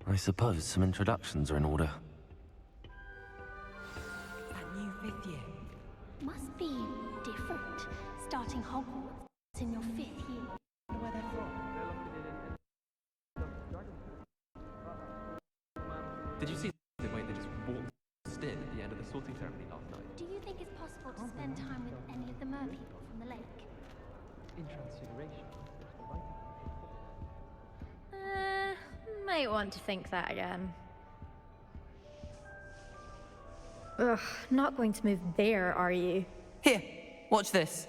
I suppose some introductions are in order. That new 5th year. Must be different, starting Hogwarts in your 5th year. Where they're from. Did you see the way they just waltzed in at the end of the sorting ceremony last night? Do you think it's possible to spend time with any of the merpeople from the lake? In Transfiguration. Might want to think that again. Ugh, not going to move there, are you? Here, watch this.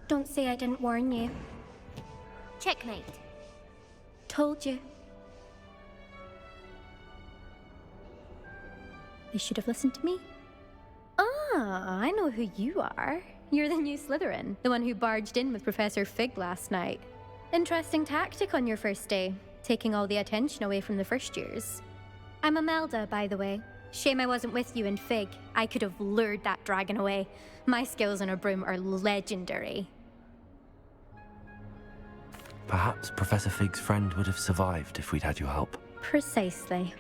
Don't say I didn't warn you. Checkmate. Told you. They should have listened to me. Ah, I know who you are. You're the new Slytherin, the one who barged in with Professor Fig last night. Interesting tactic on your first day, taking all the attention away from the first years. I'm Imelda, by the way. Shame I wasn't with you in Fig. I could have lured that dragon away. My skills on a broom are legendary. Perhaps Professor Fig's friend would have survived if we'd had your help. Precisely.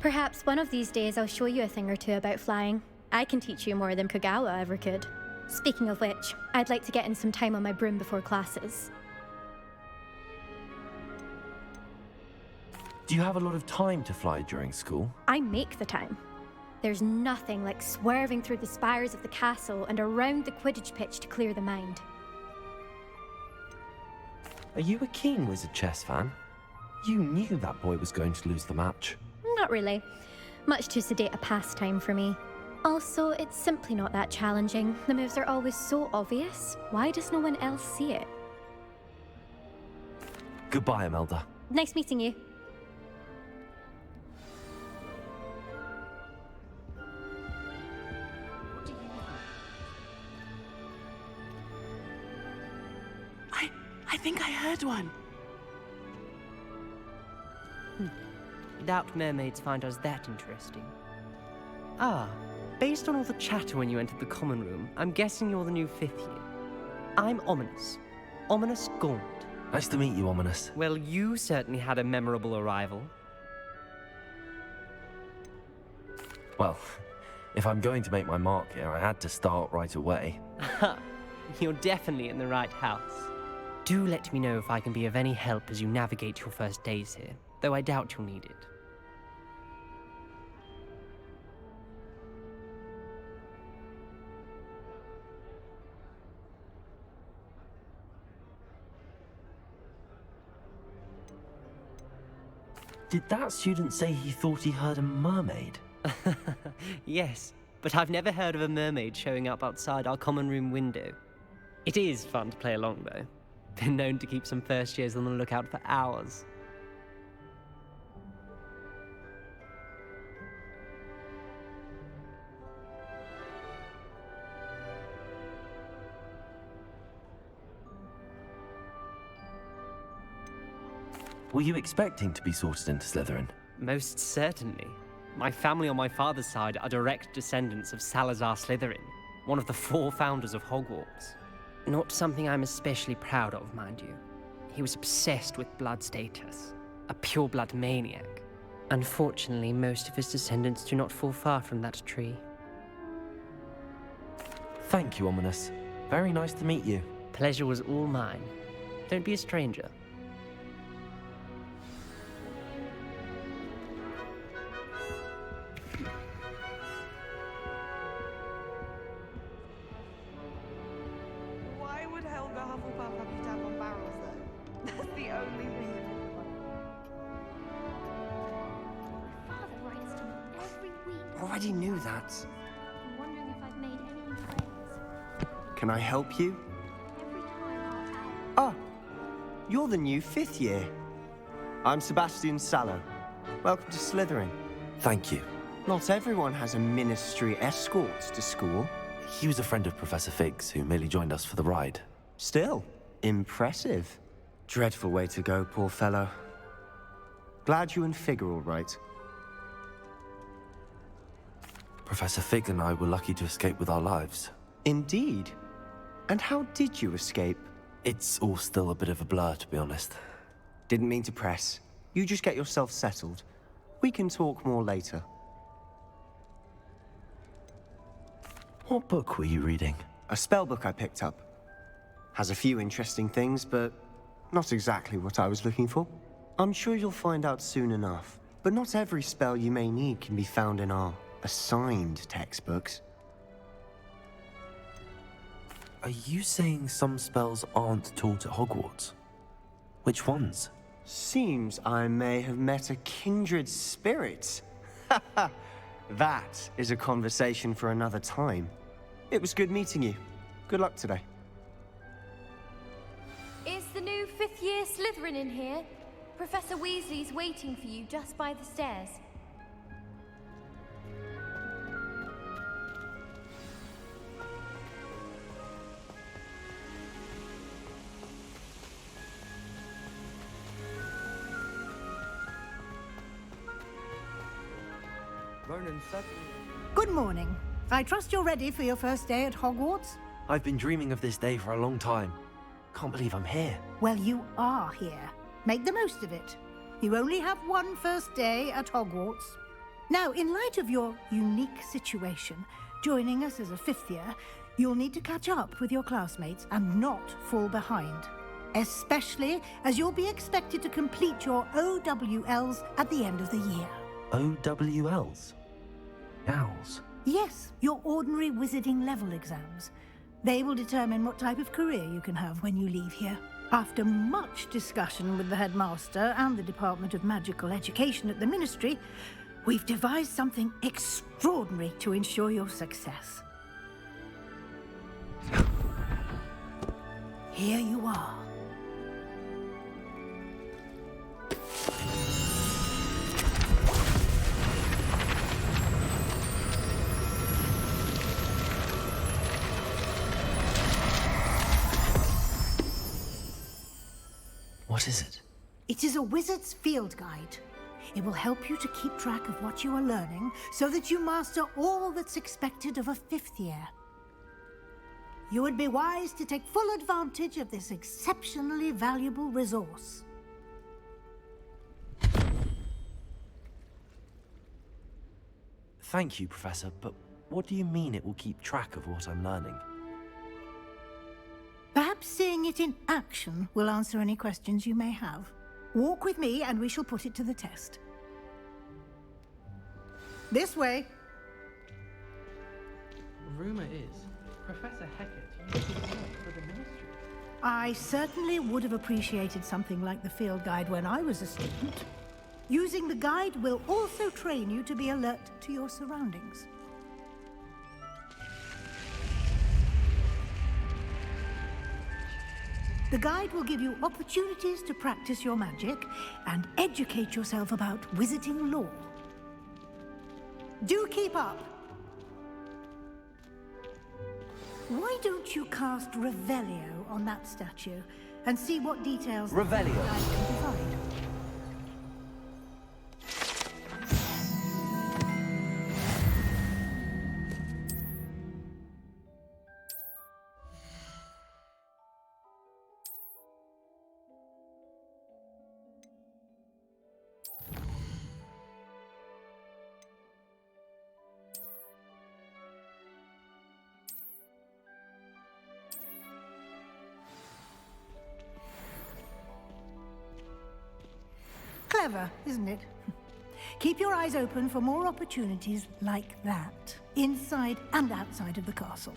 Perhaps one of these days I'll show you a thing or two about flying. I can teach you more than Kogawa ever could. Speaking of which, I'd like to get in some time on my broom before classes. Do you have a lot of time to fly during school? I make the time. There's nothing like swerving through the spires of the castle and around the Quidditch pitch to clear the mind. Are you a keen Wizard chess fan? You knew that boy was going to lose the match. Not really. Much too sedate a pastime for me. Also, it's simply not that challenging. The moves are always so obvious. Why does no one else see it? Goodbye, Imelda. Nice meeting you. I think I heard one. Doubt mermaids find us that interesting. Ah, based on all the chatter when you entered the common room, I'm guessing you're the new 5th year. I'm Ominous. Ominous Gaunt. Nice to meet you, Ominous. Well, you certainly had a memorable arrival. Well, if I'm going to make my mark here, I had to start right away. You're definitely in the right house. Do let me know if I can be of any help as you navigate your first days here, though I doubt you'll need it. Did that student say he thought he heard a mermaid? Yes, but I've never heard of a mermaid showing up outside our common room window. It is fun to play along, though. Been known to keep some first years on the lookout for hours. Were you expecting to be sorted into Slytherin? Most certainly. My family on my father's side are direct descendants of Salazar Slytherin, one of the 4 founders of Hogwarts. Not something I'm especially proud of, mind you. He was obsessed with blood status, a pure-blood maniac. Unfortunately, most of his descendants do not fall far from that tree. Thank you, Ominous. Very nice to meet you. Pleasure was all mine. Don't be a stranger. Why would Helga Hufflepuff have you tap on barrels, though? That's the only thing that didn't work. My father writes to me every week. Already knew that. I'm wondering if I've made any new friends. Can I help you? Every time Ah, you're the new 5th year. I'm Sebastian Sallow. Welcome to Slytherin. Thank you. Not everyone has a ministry escort to school. He was a friend of Professor Fig's who merely joined us for the ride. Still, impressive. Dreadful way to go, poor fellow. Glad you and Fig are all right. Professor Fig and I were lucky to escape with our lives. Indeed. And how did you escape? It's all still a bit of a blur, to be honest. Didn't mean to press. You just get yourself settled. We can talk more later. What book were you reading? A spell book I picked up. Has a few interesting things, but not exactly what I was looking for. I'm sure you'll find out soon enough. But not every spell you may need can be found in our assigned textbooks. Are you saying some spells aren't taught at Hogwarts? Which ones? Seems I may have met a kindred spirit. That is a conversation for another time. It was good meeting you. Good luck today. Is the new fifth-year Slytherin in here? Professor Weasley's waiting for you just by the stairs. Good morning. I trust you're ready for your first day at Hogwarts? I've been dreaming of this day for a long time. Can't believe I'm here. Well, you are here. Make the most of it. You only have one first day at Hogwarts. Now, in light of your unique situation, joining us as a fifth year, you'll need to catch up with your classmates and not fall behind. Especially as you'll be expected to complete your OWLs at the end of the year. OWLs? Owls? Yes, your ordinary wizarding level exams. They will determine what type of career you can have when you leave here. After much discussion with the headmaster and the Department of Magical Education at the Ministry, we've devised something extraordinary to ensure your success. Here you are. What is it? It is a wizard's field guide. It will help you to keep track of what you are learning so that you master all that's expected of a fifth year. You would be wise to take full advantage of this exceptionally valuable resource. Thank you, Professor, but what do you mean it will keep track of what I'm learning? Perhaps seeing it in action will answer any questions you may have. Walk with me and we shall put it to the test. This way. Rumor is, Professor Hecat used to work for the Ministry. I certainly would have appreciated something like the field guide when I was a student. Using the guide will also train you to be alert to your surroundings. The guide will give you opportunities to practice your magic and educate yourself about wizarding lore. Do keep up! Why don't you cast Revelio on that statue and see what details the Revelio. guide can provide? Clever, isn't it? Keep your eyes open for more opportunities like that, inside and outside of the castle.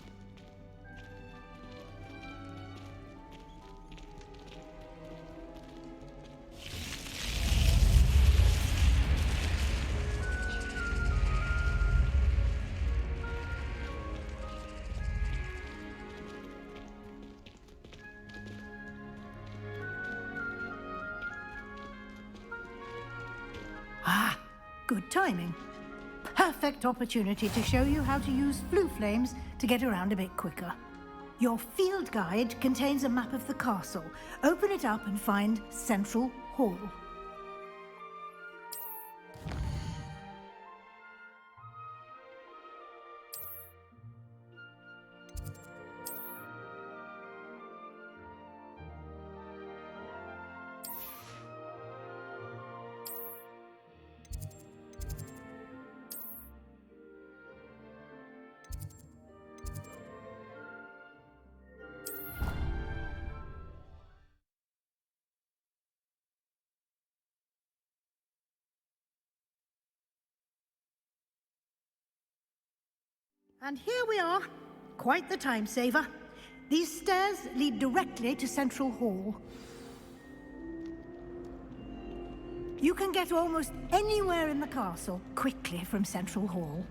Ah, good timing. Perfect opportunity to show you how to use flue flames to get around a bit quicker. Your field guide contains a map of the castle. Open it up and find Central Hall. And here we are. Quite the time saver. These stairs lead directly to Central Hall. You can get almost anywhere in the castle quickly from Central Hall.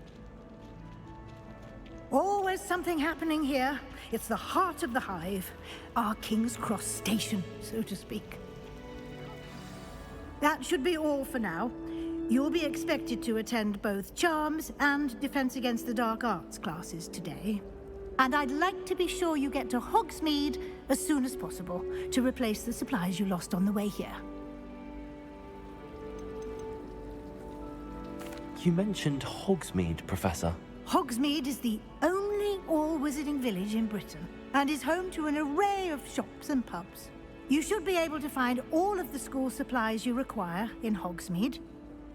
Always something happening here. It's the heart of the hive. Our King's Cross station, so to speak. That should be all for now. You'll be expected to attend both Charms and Defense Against the Dark Arts classes today. And I'd like to be sure you get to Hogsmeade as soon as possible to replace the supplies you lost on the way here. You mentioned Hogsmeade, Professor. Hogsmeade is the only all-wizarding village in Britain and is home to an array of shops and pubs. You should be able to find all of the school supplies you require in Hogsmeade.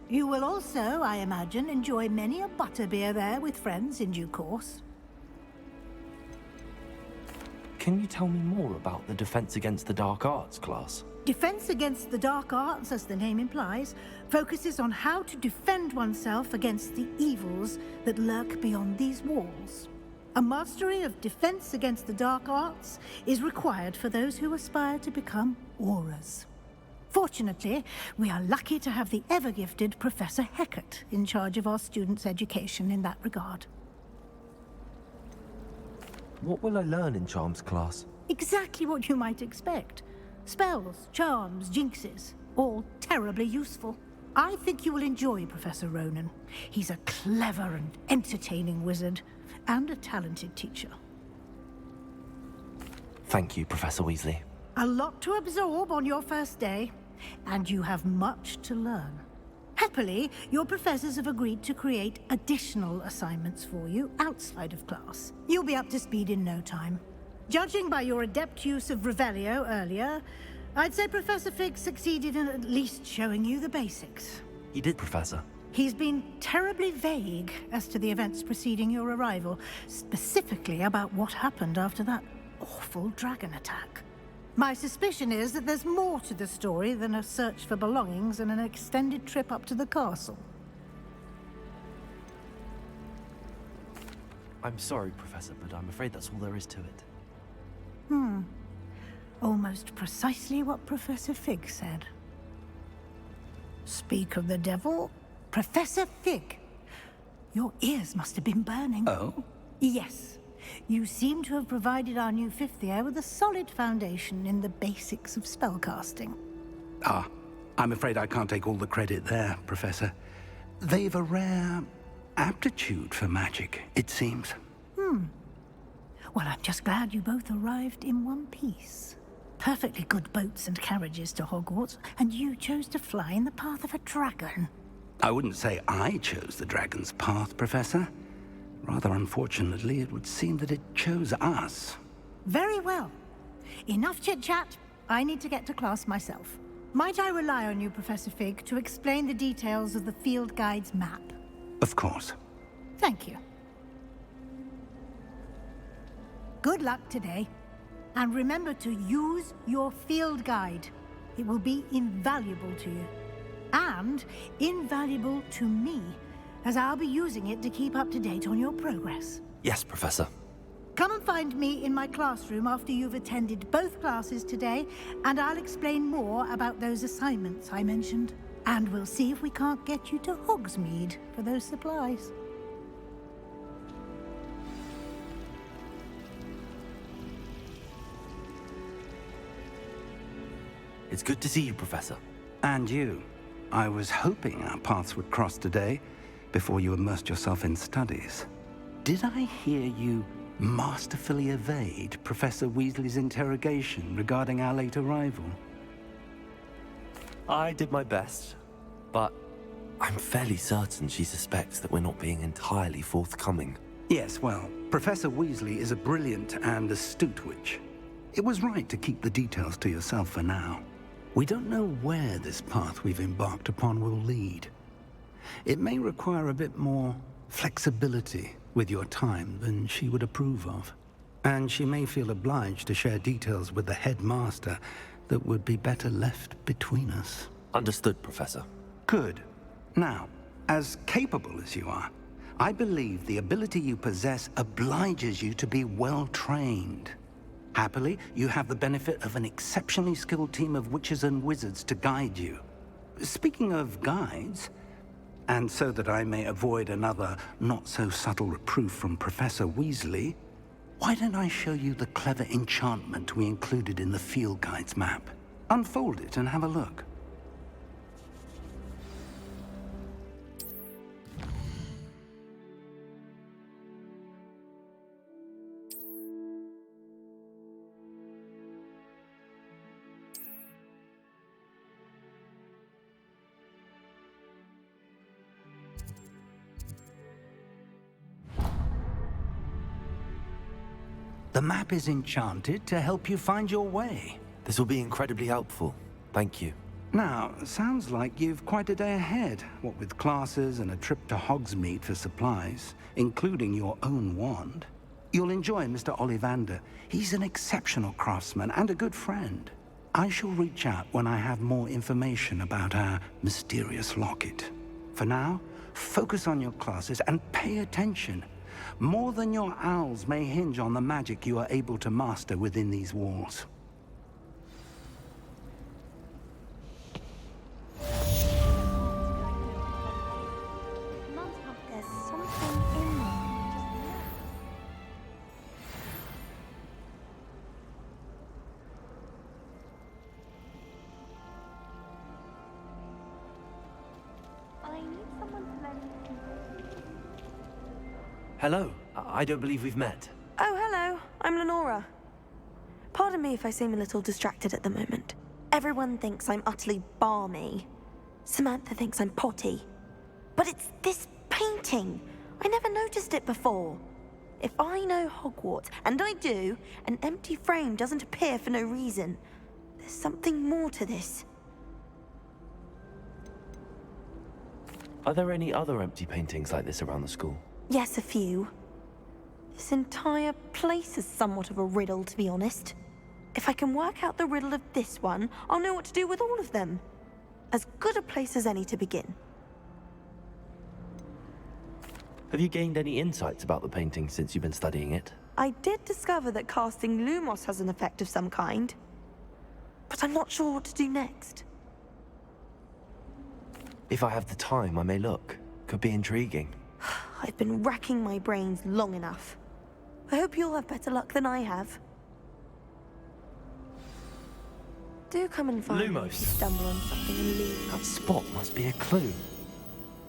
You will also, I imagine, enjoy many a butterbeer there with friends in due course. Can you tell me more about the Defense Against the Dark Arts class? Defense Against the Dark Arts, as the name implies, focuses on how to defend oneself against the evils that lurk beyond these walls. A mastery of Defense Against the Dark Arts is required for those who aspire to become Aurors. Fortunately, we are lucky to have the ever-gifted Professor Hecat in charge of our students' education in that regard. What will I learn in Charms class? Exactly what you might expect. Spells, charms, jinxes, all terribly useful. I think you will enjoy Professor Ronan. He's a clever and entertaining wizard, and a talented teacher. Thank you, Professor Weasley. A lot to absorb on your first day, and you have much to learn. Happily, your professors have agreed to create additional assignments for you outside of class. You'll be up to speed in no time. Judging by your adept use of Revelio earlier, I'd say Professor Fig succeeded in at least showing you the basics. He did, Professor. He's been terribly vague as to the events preceding your arrival, specifically about what happened after that awful dragon attack. My suspicion is that there's more to the story than a search for belongings and an extended trip up to the castle. I'm sorry, Professor, but I'm afraid that's all there is to it. Almost precisely what Professor Fig said. Speak of the devil, Professor Fig. Your ears must have been burning. Oh? Yes. You seem to have provided our new fifth year with a solid foundation in the basics of spellcasting. Ah, I'm afraid I can't take all the credit there, Professor. They've a rare aptitude for magic, it seems. Well, I'm just glad you both arrived in one piece. Perfectly good boats and carriages to Hogwarts, and you chose to fly in the path of a dragon. I wouldn't say I chose the dragon's path, Professor. Rather unfortunately, it would seem that it chose us. Very well. Enough chit-chat. I need to get to class myself. Might I rely on you, Professor Fig, to explain the details of the field guide's map? Of course. Thank you. Good luck today. And remember to use your field guide. It will be invaluable to you. And invaluable to me, as I'll be using it to keep up to date on your progress. Yes, Professor. Come and find me in my classroom after you've attended both classes today, and I'll explain more about those assignments I mentioned. And we'll see if we can't get you to Hogsmeade for those supplies. It's good to see you, Professor. And you. I was hoping our paths would cross today, before you immersed yourself in studies. Did I hear you masterfully evade Professor Weasley's interrogation regarding our late arrival? I did my best, but I'm fairly certain she suspects that we're not being entirely forthcoming. Yes, well, Professor Weasley is a brilliant and astute witch. It was right to keep the details to yourself for now. We don't know where this path we've embarked upon will lead. It may require a bit more flexibility with your time than she would approve of. And she may feel obliged to share details with the headmaster that would be better left between us. Understood, Professor. Good. Now, as capable as you are, I believe the ability you possess obliges you to be well trained. Happily, you have the benefit of an exceptionally skilled team of witches and wizards to guide you. Speaking of guides, and so that I may avoid another not-so-subtle reproof from Professor Weasley, why don't I show you the clever enchantment we included in the field guide's map? Unfold it and have a look. The map is enchanted to help you find your way. This will be incredibly helpful. Thank you. Now, sounds like you've quite a day ahead, what with classes and a trip to Hogsmeade for supplies, including your own wand. You'll enjoy Mr. Ollivander. He's an exceptional craftsman and a good friend. I shall reach out when I have more information about our mysterious locket. For now, focus on your classes and pay attention. More than your owls may hinge on the magic you are able to master within these walls. There's something in there. I need someone to lend me. Hello. I don't believe we've met. Oh, hello. I'm Lenora. Pardon me if I seem a little distracted at the moment. Everyone thinks I'm utterly balmy. Samantha thinks I'm potty. But it's this painting. I never noticed it before. If I know Hogwarts, and I do, an empty frame doesn't appear for no reason. There's something more to this. Are there any other empty paintings like this around the school? Yes, a few. This entire place is somewhat of a riddle, to be honest. If I can work out the riddle of this one, I'll know what to do with all of them. As good a place as any to begin. Have you gained any insights about the painting since you've been studying it? I did discover that casting Lumos has an effect of some kind. But I'm not sure what to do next. If I have the time, I may look. Could be intriguing. I've been racking my brains long enough. I hope you'll have better luck than I have. Do come and find me if you stumble on something and leave. That spot must be a clue.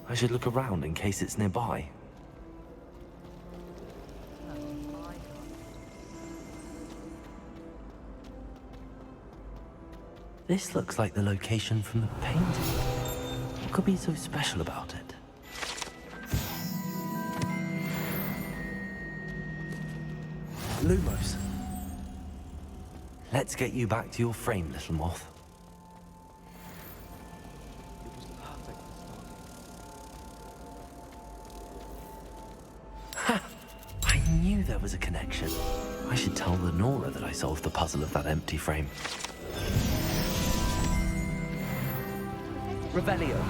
I should look around in case it's nearby. This looks like the location from the painting. What could be so special about it? Lumos. Let's get you back to your frame, little moth. Ha! I knew there was a connection. I should tell Lenora that I solved the puzzle of that empty frame. Revelio.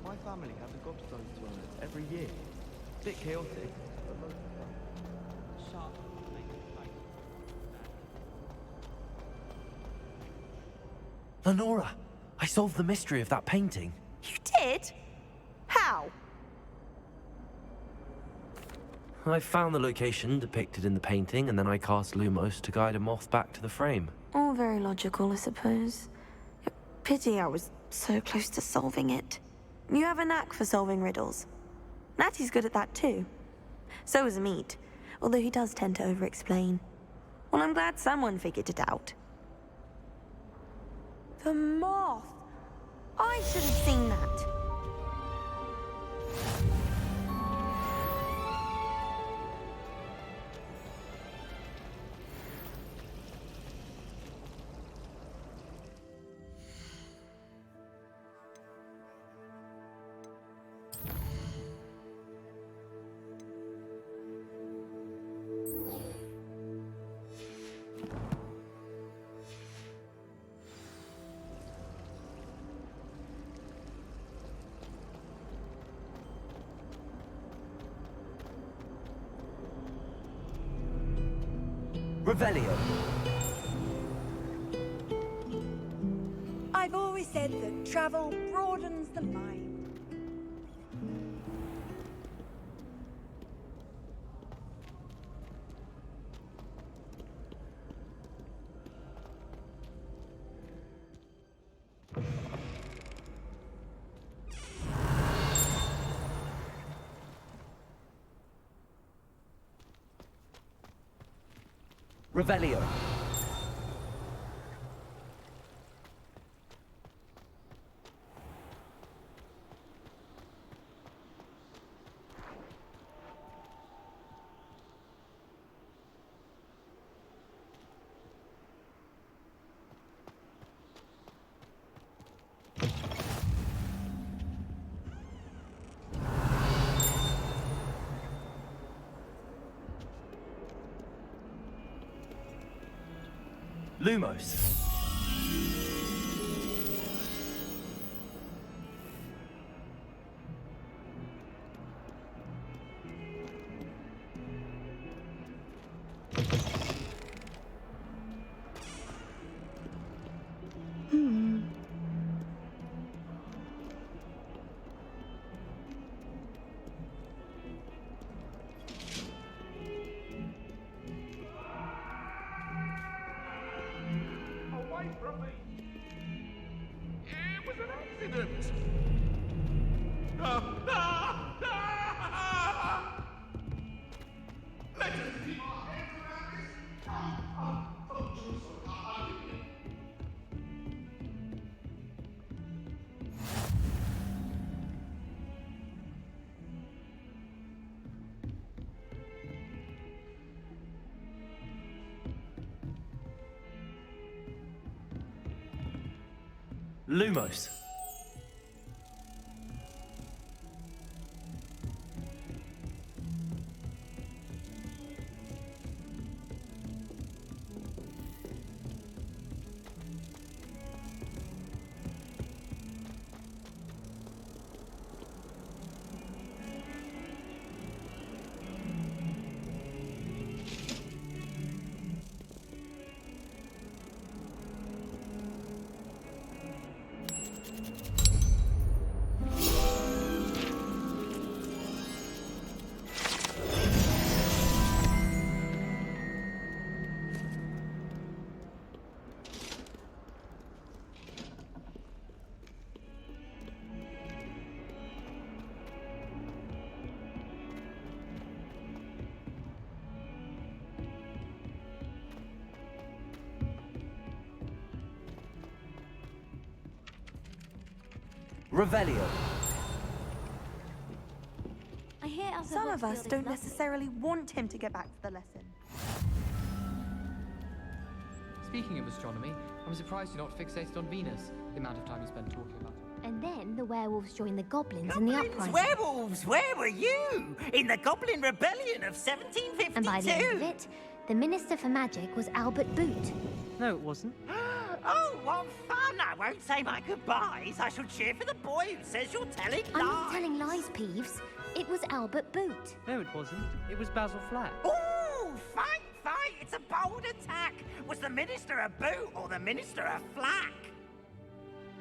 My family have the Gobstones tournament every year. Bit chaotic, but loads of fun. Lenora, I solved the mystery of that painting. You did? How? I found the location depicted in the painting, and then I cast Lumos to guide a moth back to the frame. All very logical, I suppose. Pity I was so close to solving it. You have a knack for solving riddles. Natty's good at that too. So is Amit, although he does tend to over-explain. Well, I'm glad someone figured it out. The moth! I should have seen that. Revelio. I've always said that travel broadens the mind. Revelio. Lumos. Away from me! It was an accident! Ah, ah, ah! Let us keep our heads around this! Lumos. Revelio. I hear other Some of us Rockfield don't is lovely. necessarily want him to get back to the lesson. Speaking of astronomy, I'm surprised you're not fixated on Venus, the amount of time you spend talking about it. And then the werewolves joined the goblins in the uprising. Werewolves, where were you? In the Goblin Rebellion of 1752? And by the end of it, the Minister for Magic was Albert Boot. No, it wasn't. Oh, what fun! I won't say my goodbyes. I shall cheer for the boy who says you're telling lies. I'm not telling lies, Peeves. It was Albert Boot. No, it wasn't. It was Basil Flack. Ooh, fight, fight! It's a bold attack. Was the Minister a boot or the Minister a flack?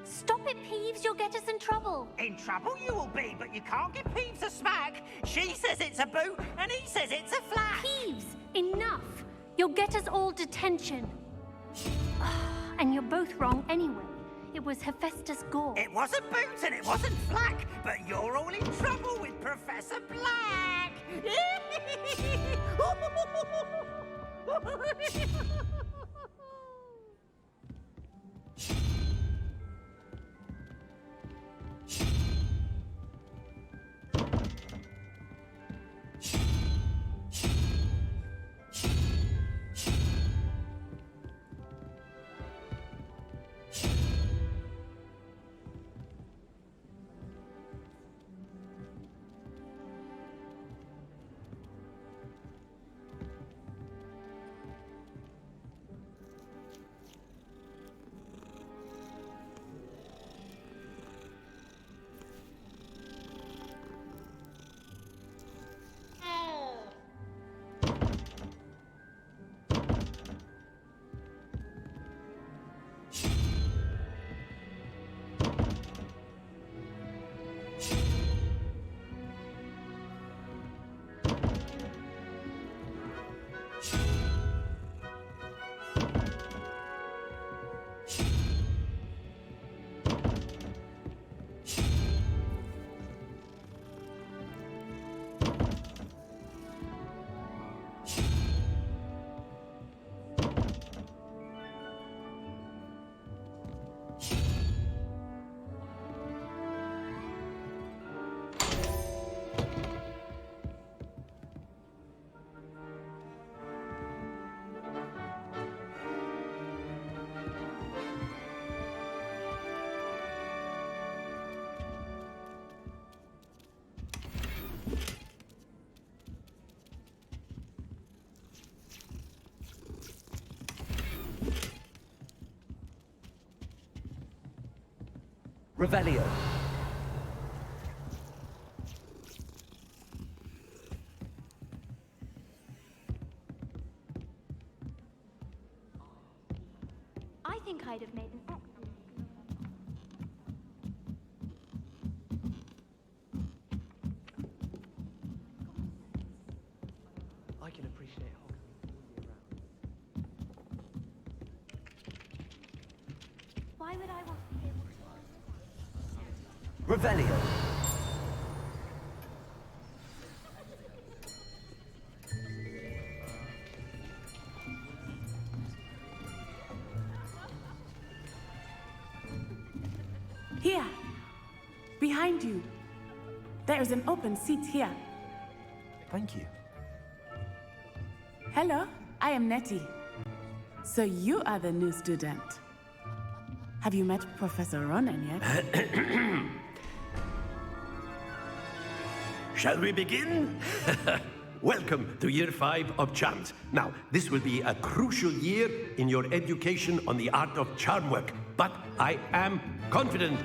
Stop it, Peeves. You'll get us in trouble. In trouble you will be, but you can't give Peeves a smack. She says it's a boot, and he says it's a flack. Peeves, enough! You'll get us all detention. And you're both wrong anyway. It was Hephaestus Gore. It wasn't boot and it wasn't flack, but you're all in trouble with Professor Black. Revelio. I think I'd have made an excellent. I can appreciate Hogwarts all year round. Why would I want to be able to? Revelio. Here! Behind you! There is an open seat here. Thank you. Hello, I am Nettie. So you are the new student. Have you met Professor Ronan yet? Shall we begin? Welcome to Year 5 of Charms. Now, this will be a crucial year in your education on the art of charm work, but I am confident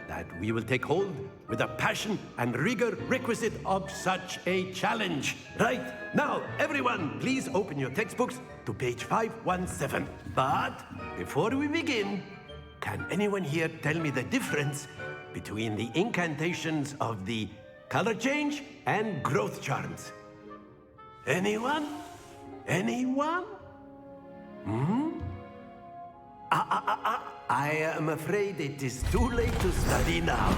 that we will take hold with the passion and rigor requisite of such a challenge. Right, now, everyone, please open your textbooks to page 517. But before we begin, can anyone here tell me the difference between the incantations of the color change and growth charms? Anyone? Anyone? I am afraid it is too late to study now.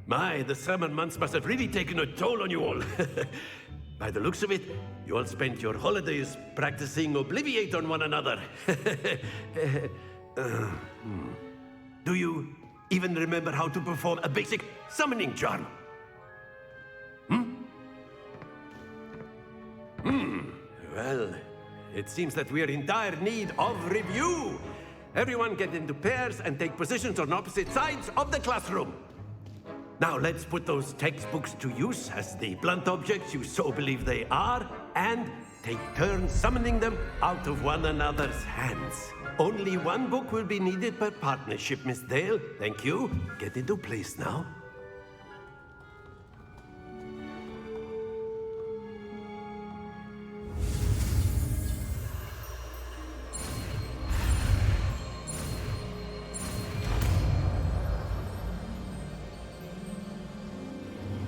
My, the summer months must have really taken a toll on you all. By the looks of it, you all spent your holidays practicing Obliviate on one another. Do you even remember how to perform a basic summoning charm? Well, it seems that we are in dire need of review. Everyone get into pairs and take positions on opposite sides of the classroom. Now let's put those textbooks to use as the blunt objects you so believe they are, and take turns summoning them out of one another's hands. Only one book will be needed per partnership, Miss Dale. Thank you. Get into place now.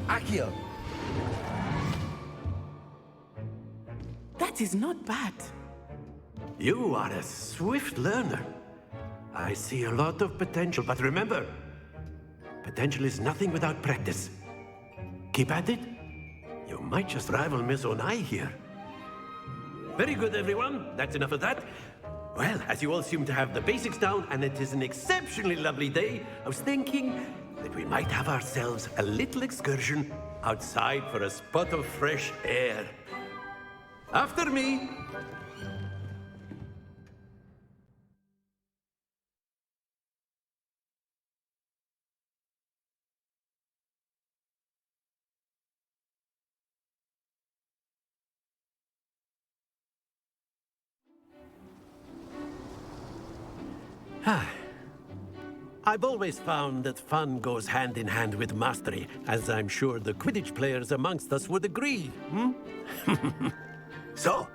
Accio. That is not bad. You are a swift learner. I see a lot of potential, but remember, potential is nothing without practice. Keep at it. You might just rival Miss Onai here. Very good, everyone. That's enough of that. Well, as you all seem to have the basics down, and it is an exceptionally lovely day, I was thinking that we might have ourselves a little excursion outside for a spot of fresh air. After me. I've always found that fun goes hand in hand with mastery, as I'm sure the Quidditch players amongst us would agree, So,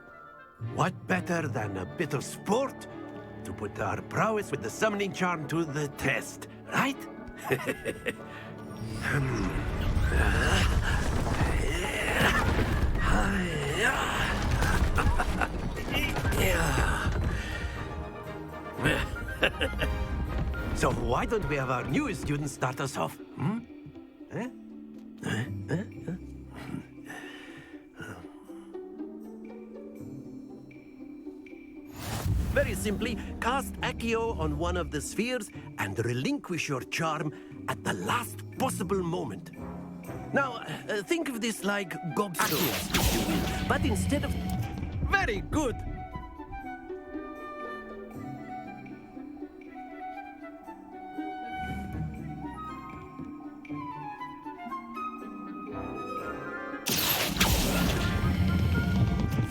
what better than a bit of sport to put our prowess with the summoning charm to the test, right? So why don't we have our newest student start us off? Very simply, cast Accio on one of the spheres and relinquish your charm at the last possible moment. Now, think of this like gobstones, but instead of... Very good!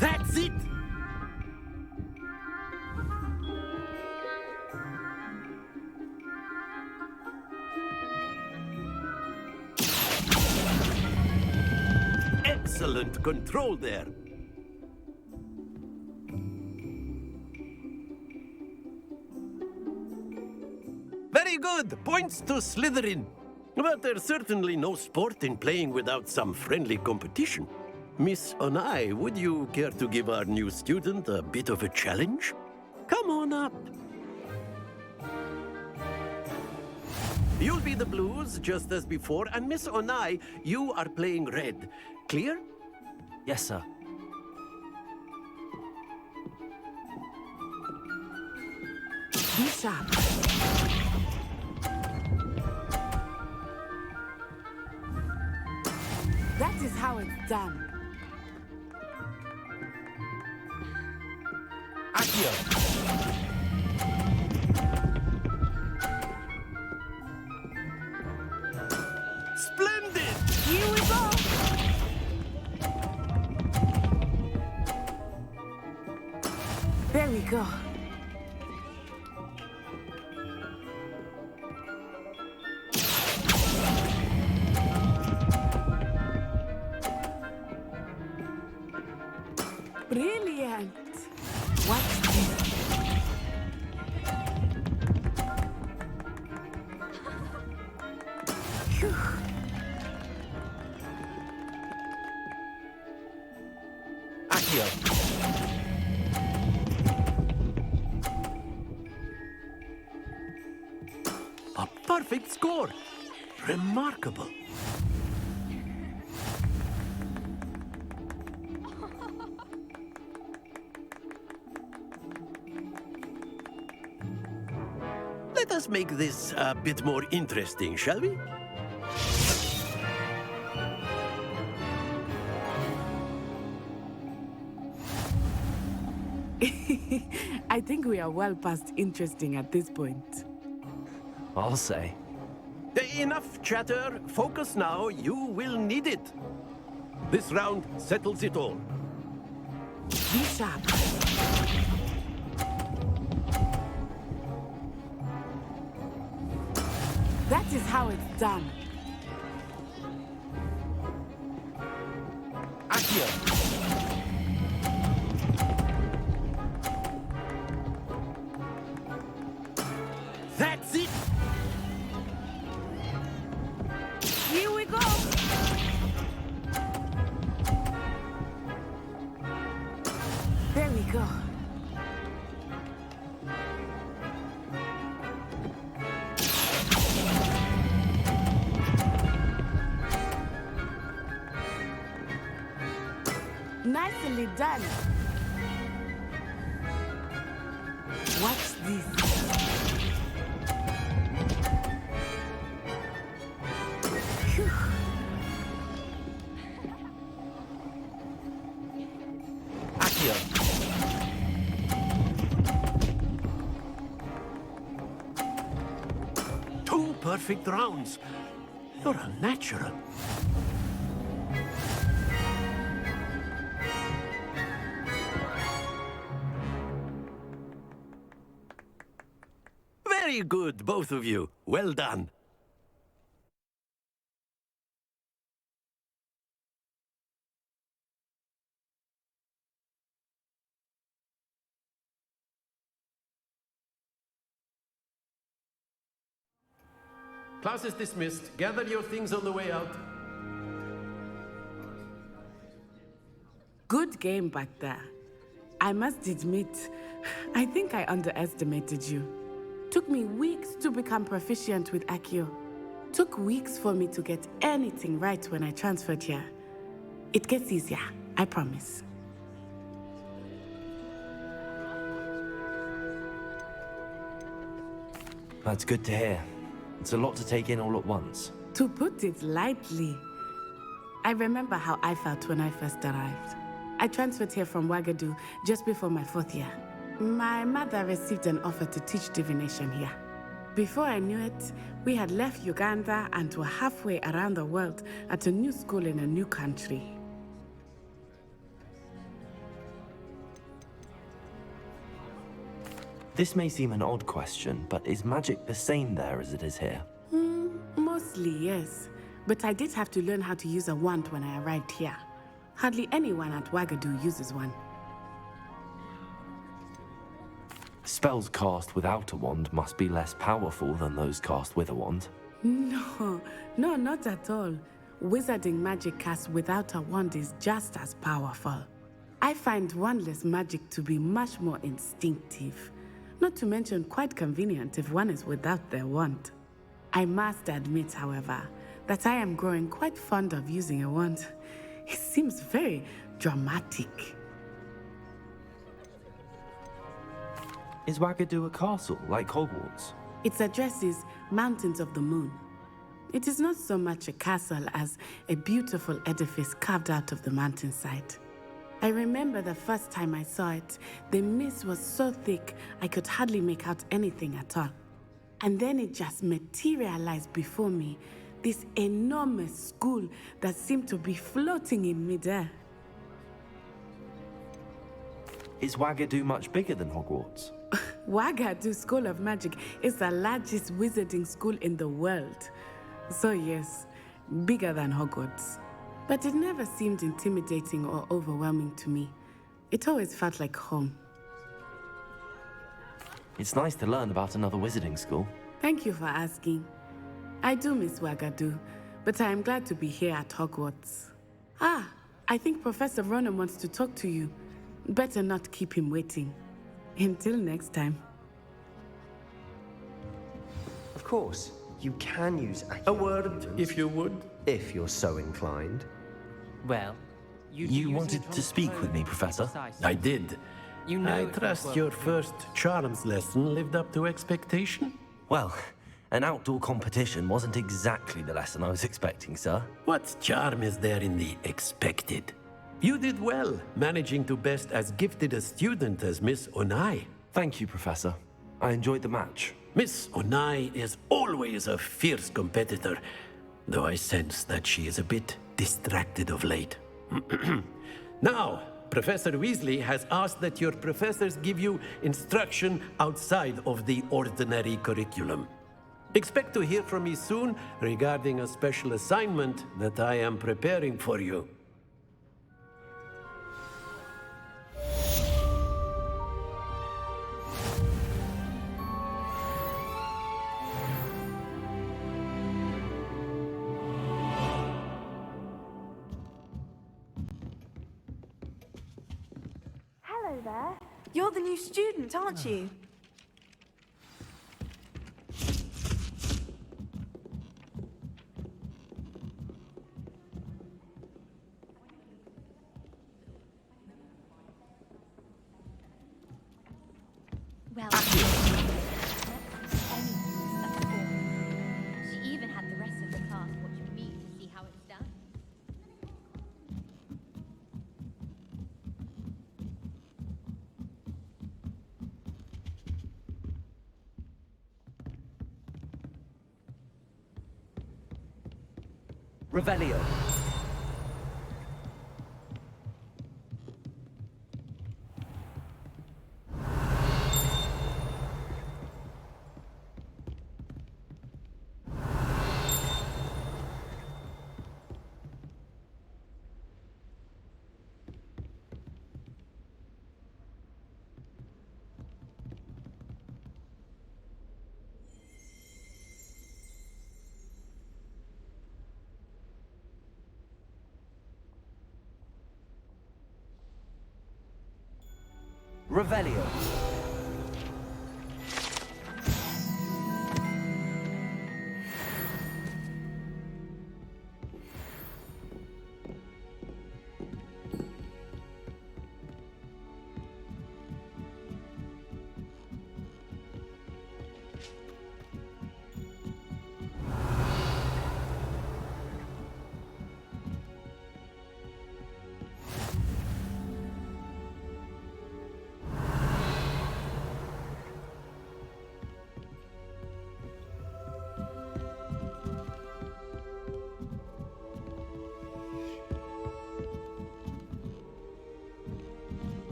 That's it! excellent control there. Very good. Points to Slytherin. But there's certainly no sport in playing without some friendly competition. Miss Onai, would you care to give our new student a bit of a challenge? Come on up. You'll be the blues, just as before, and Miss Onai, you are playing red. Clear? Yes, sir. Be sharp. That is how it's done. Accio. Splendid! Here we go. There we go. Brilliant. Watch this. Phew. Accio. A perfect score. Remarkable. Let us make this a bit more interesting, shall we? I think we are well past interesting at this point. I'll say. Enough chatter. Focus now. You will need it. This round settles it all. Be sharp. That is how it's done. Accio. That's it. Here we go. There we go. Nicely done. Watch this. Phew. Accio. Two perfect rounds. You're a natural. Very good, both of you. Well done. Class is dismissed. Gather your things on the way out. Good game back there. I must admit, I think I underestimated you. Took me weeks to become proficient with Accio. Took weeks for me to get anything right when I transferred here. It gets easier, I promise. That's good to hear. It's a lot to take in all at once. To put it lightly, I remember how I felt when I first arrived. I transferred here from Wagadu just before my 4th year. My mother received an offer to teach divination here. Before I knew it, we had left Uganda and were halfway around the world at a new school in a new country. This may seem an odd question, but is magic the same there as it is here? Mostly, yes. But I did have to learn how to use a wand when I arrived here. Hardly anyone at Wagadu uses one. Spells cast without a wand must be less powerful than those cast with a wand. No, not at all. Wizarding magic cast without a wand is just as powerful. I find wandless magic to be much more instinctive. Not to mention quite convenient if one is without their wand. I must admit, however, that I am growing quite fond of using a wand. It seems very dramatic. Is Wagadu a castle, like Hogwarts? Its address is Mountains of the Moon. It is not so much a castle as a beautiful edifice carved out of the mountainside. I remember the first time I saw it, the mist was so thick I could hardly make out anything at all. And then it just materialized before me, this enormous school that seemed to be floating in midair. Is Wagadu much bigger than Hogwarts? Wagadu School of Magic is the largest wizarding school in the world. So yes, bigger than Hogwarts. But it never seemed intimidating or overwhelming to me. It always felt like home. It's nice to learn about another wizarding school. Thank you for asking. I do miss Wagadu, but I am glad to be here at Hogwarts. Ah, I think Professor Ronan wants to talk to you. Better not keep him waiting. Until next time. Of course, you can use A word, if you would. if you're so inclined. Well, You wanted to speak with me, Professor? I did. You know I it would trust work your for you. first charms lesson lived up to expectation. Well, an outdoor competition wasn't exactly the lesson I was expecting, sir. What charm is there in the expected? You did well, managing to best as gifted a student as Miss Onai. Thank you, Professor. I enjoyed the match. Miss Onai is always a fierce competitor, though I sense that she is a bit distracted of late. Now, Professor Weasley has asked that your professors give you instruction outside of the ordinary curriculum. Expect to hear from me soon regarding a special assignment that I am preparing for you. Hello there. You're the new student, aren't you? Well, she even had the rest of the class watching me to see how it's done. Revelio. Revelio.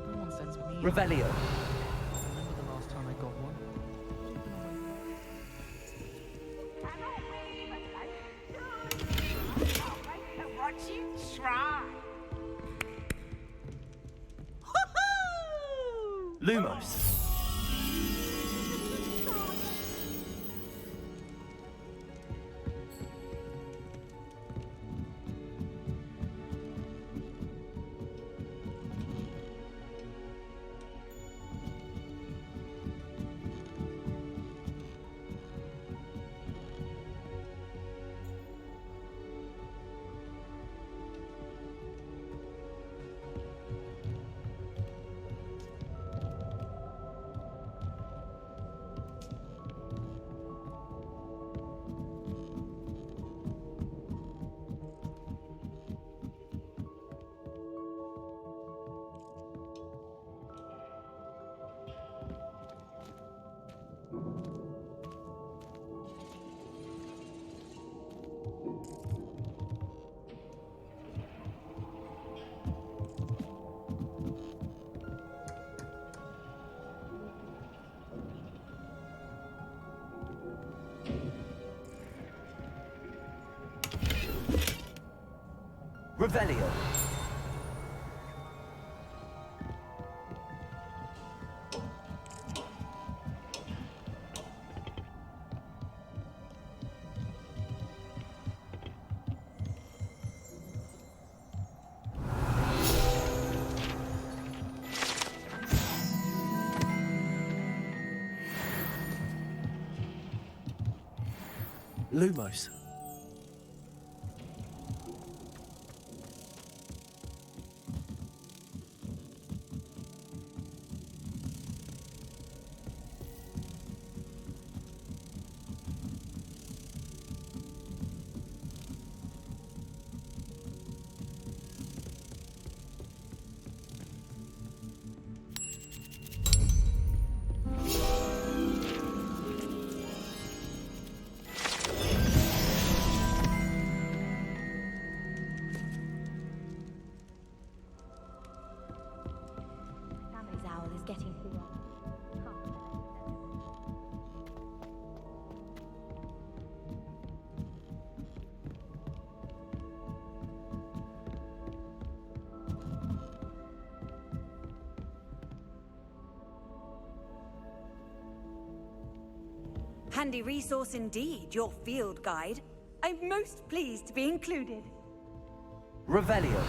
No one sends me. Revelio. I remember the last time I got one. Lumos. Revelio. Lumos. Family's owl is getting too old. Handy resource indeed, your field guide. I'm most pleased to be included. Revelio.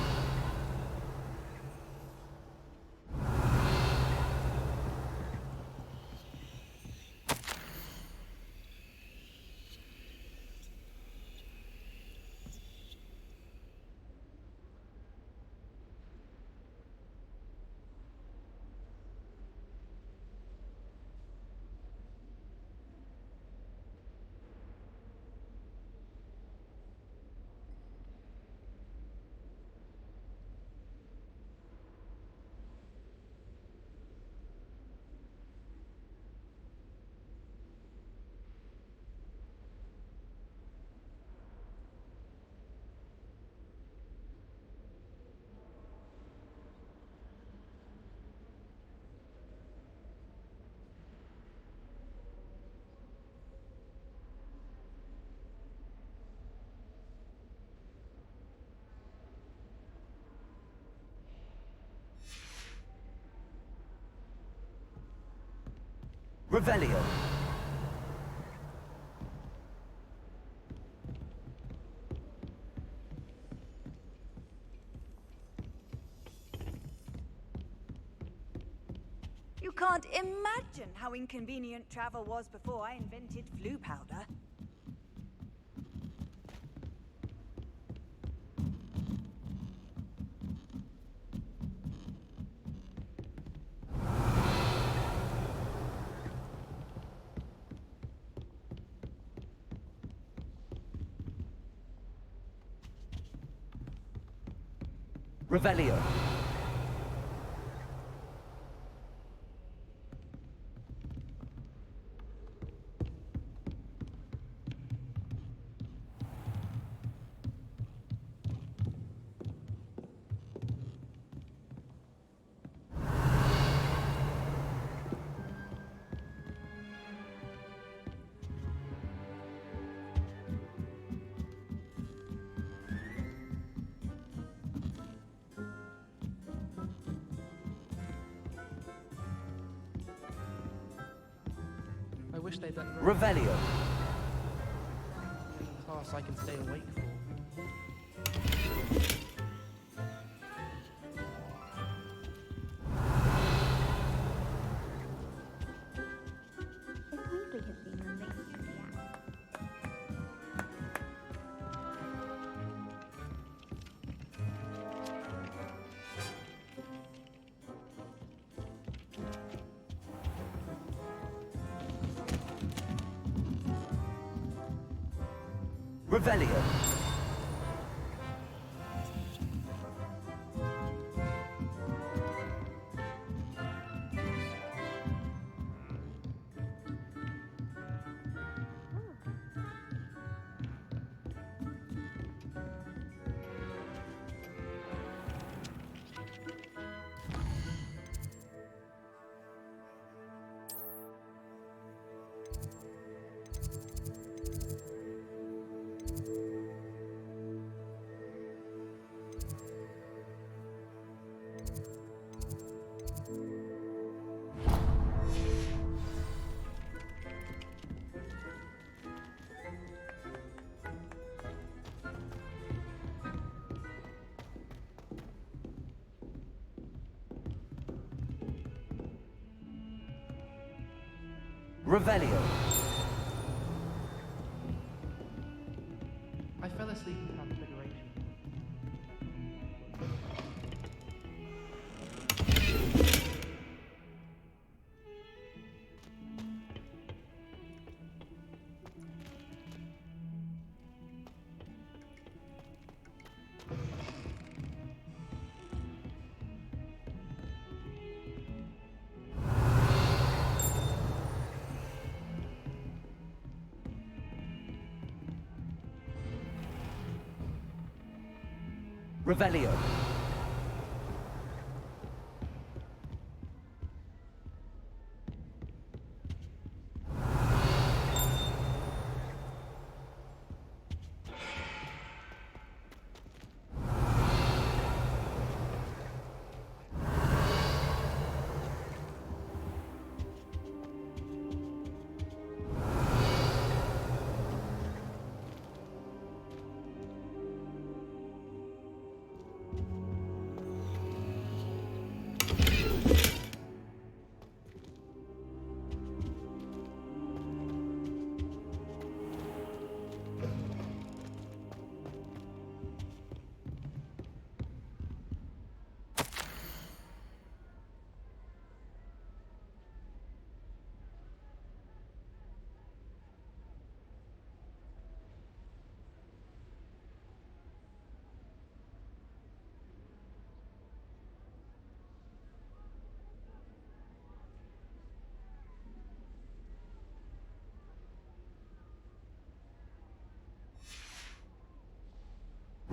Revelio. You can't imagine how inconvenient travel was before I invented flu powder. Revelio. wish they'd let me Revelio. class I can stay awake for. Revelio. Revelio. I fell asleep in Transfiguration. Revelio.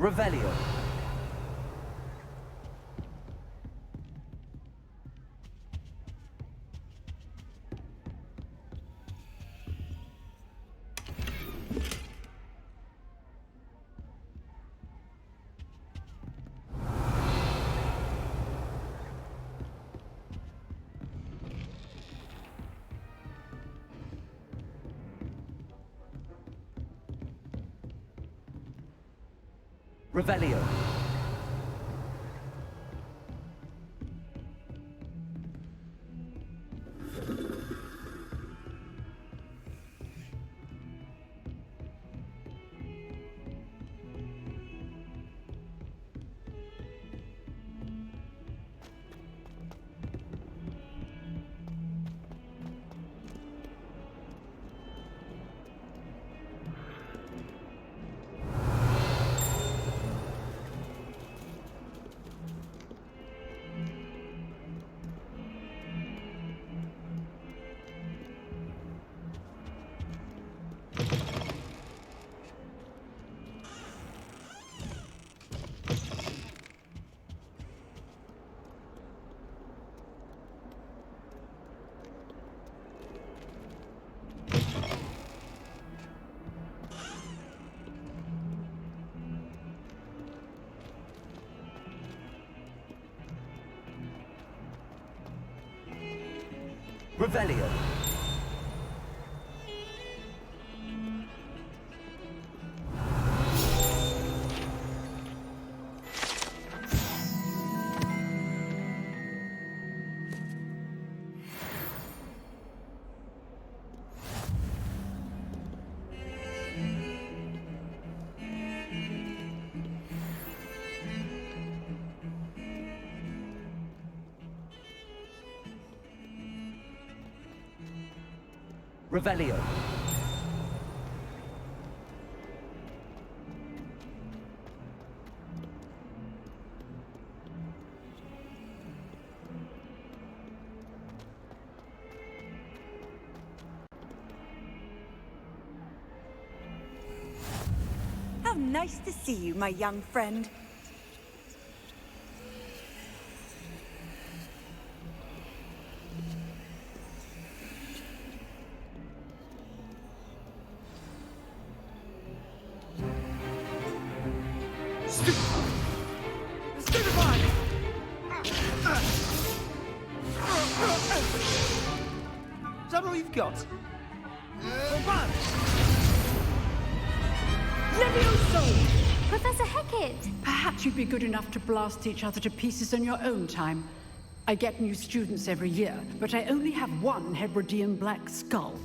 Revelio. Revelio. Revelio. Revelio. How nice to see you, my young friend. Is that all you've got? Professor Hecat! Perhaps you'd be good enough to blast each other to pieces in your own time. I get new students every year, but I only have one Hebridean black skull.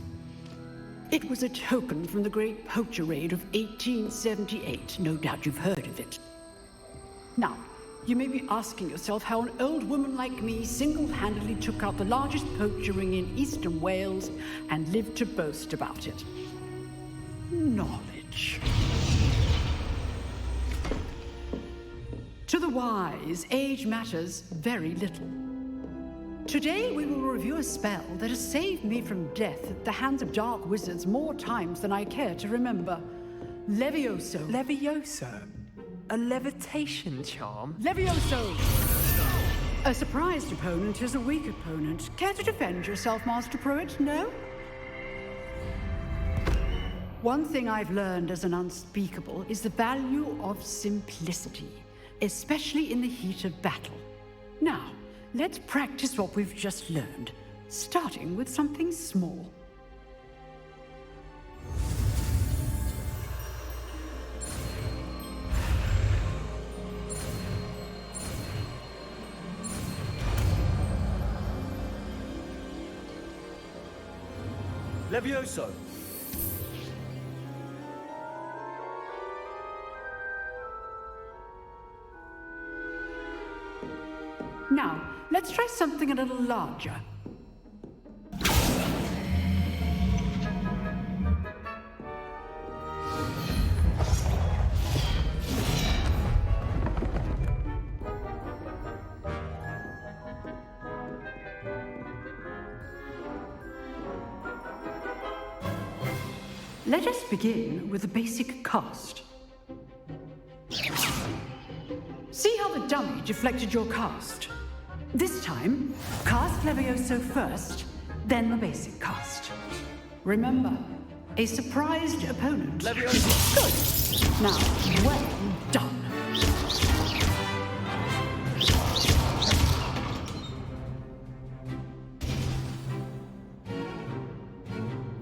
It was a token from the Great Poacher Raid of 1878. No doubt you've heard of it. Now, you may be asking yourself how an old woman like me single-handedly took out the largest poacher ring in eastern Wales and lived to boast about it. Knowledge. To the wise, age matters very little. Today we will review a spell that has saved me from death at the hands of dark wizards more times than I care to remember. Levioso. Levioso? A levitation charm? Levioso! A surprised opponent is a weak opponent. Care to defend yourself, Master Pruitt? No? One thing I've learned as an unspeakable is the value of simplicity, especially in the heat of battle. Now, let's practice what we've just learned, starting with something small. Levioso. Now, let's try something a little larger. Let us begin with the basic cast. See how the dummy deflected your cast? This time, cast Levioso first, then the basic cast. Remember, a surprised opponent. Levioso! Good! Now, well done.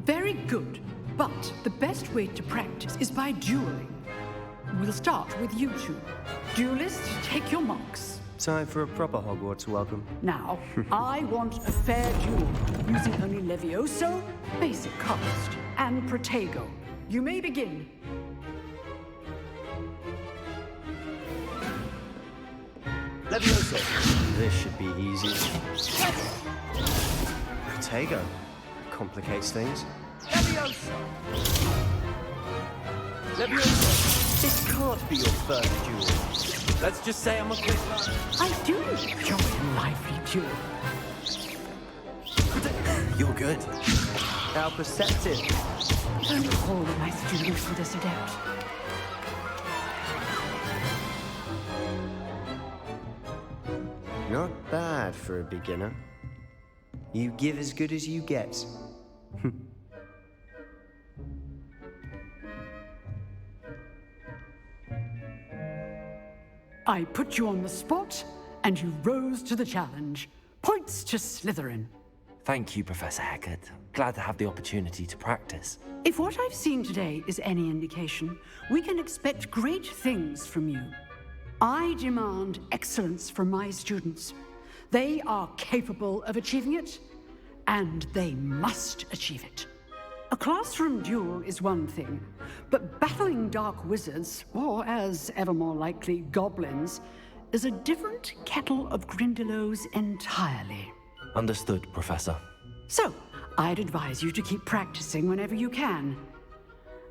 Very good, but the best way to practice is by dueling. We'll start with you two. Duelists, take your marks. Time for a proper Hogwarts welcome. Now, I want a fair duel, using only Levioso, basic cast, and Protego. You may begin. Levioso. This should be easy. Protego. Complicates things. Levioso! Levioso! This can't be your first duel. Let's just say I'm a quick learner. I do enjoy a lively duel. You're good. How perceptive. Don't all of my students for this adept. Not bad for a beginner. You give as good as you get. I put you on the spot, and you rose to the challenge. Points to Slytherin. Thank you, Professor Hecat. Glad to have the opportunity to practice. If what I've seen today is any indication, we can expect great things from you. I demand excellence from my students. They are capable of achieving it, and they must achieve it. A classroom duel is one thing, but battling dark wizards, or as ever more likely, goblins, is a different kettle of Grindylows entirely. Understood, Professor. So, I'd advise you to keep practicing whenever you can.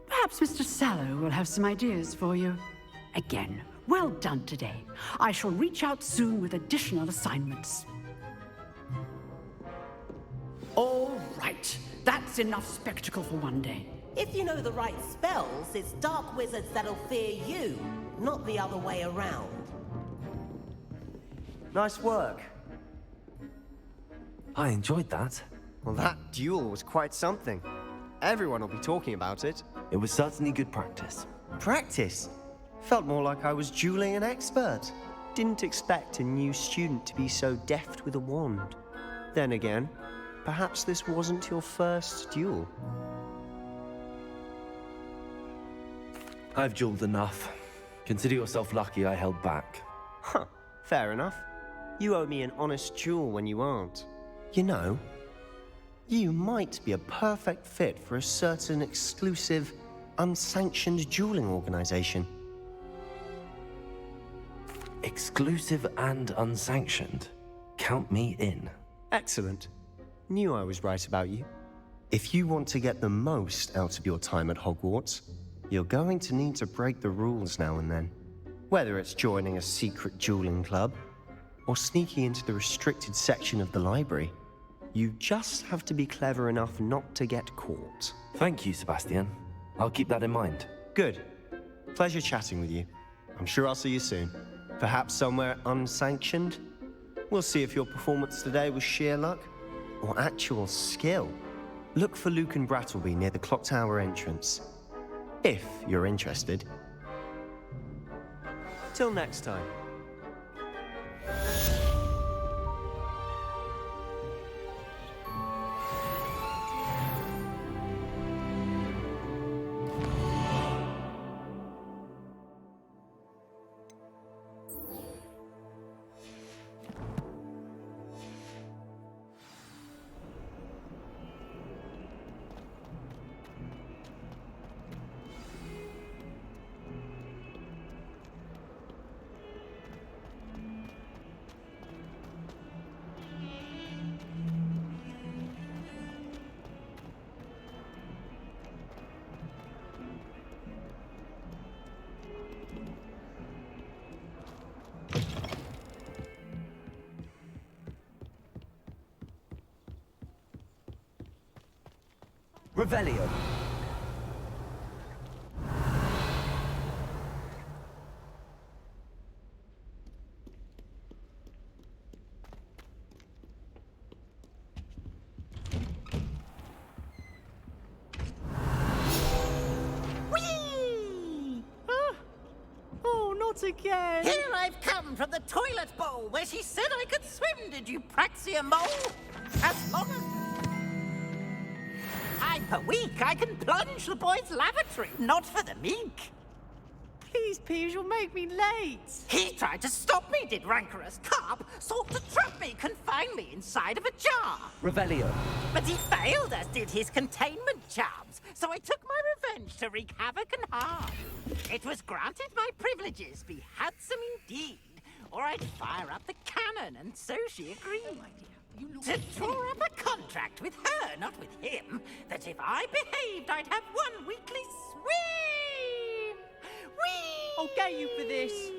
Perhaps Mr. Sallow will have some ideas for you. Again, well done today. I shall reach out soon with additional assignments. All right, that's enough spectacle for one day. If you know the right spells, it's dark wizards that'll fear you, not the other way around. Nice work. I enjoyed that. Well, that duel was quite something. Everyone will be talking about it. It was certainly good practice. Practice? Felt more like I was dueling an expert. Didn't expect a new student to be so deft with a wand. Then again, perhaps this wasn't your first duel. I've dueled enough. Consider yourself lucky I held back. Huh, fair enough. You owe me an honest duel when you aren't. You know, you might be a perfect fit for a certain exclusive, unsanctioned dueling organization. Exclusive and unsanctioned? Count me in. Excellent. Knew I was right about you. If you want to get the most out of your time at Hogwarts, you're going to need to break the rules now and then. Whether it's joining a secret dueling club, or sneaking into the restricted section of the library, you just have to be clever enough not to get caught. Thank you, Sebastian. I'll keep that in mind. Good. Pleasure chatting with you. I'm sure I'll see you soon. Perhaps somewhere unsanctioned? We'll see if your performance today was sheer luck or actual skill. Look for Luke and Brattleby near the clock tower entrance. If you're interested. Till next time. Revelio. Whee! Oh, not again! Here I've come from the toilet bowl where she said I could swim, did you praxia mole? As long as I'm per week, I can plunge the boys' lavatory, not for the meek. Please, Peeves, you'll make me late. He tried to stop me, did rancorous carp, sought to trap me, confine me inside of a jar. Revelio. But he failed, as did his containment charms, so I took my revenge to wreak havoc and harm. It was granted my privileges be handsome indeed, or I'd fire up the cannon, and so she agreed. To draw up a contract with her, not with him, that if I behaved, I'd have one weekly swim! Whee! I'll get you for this.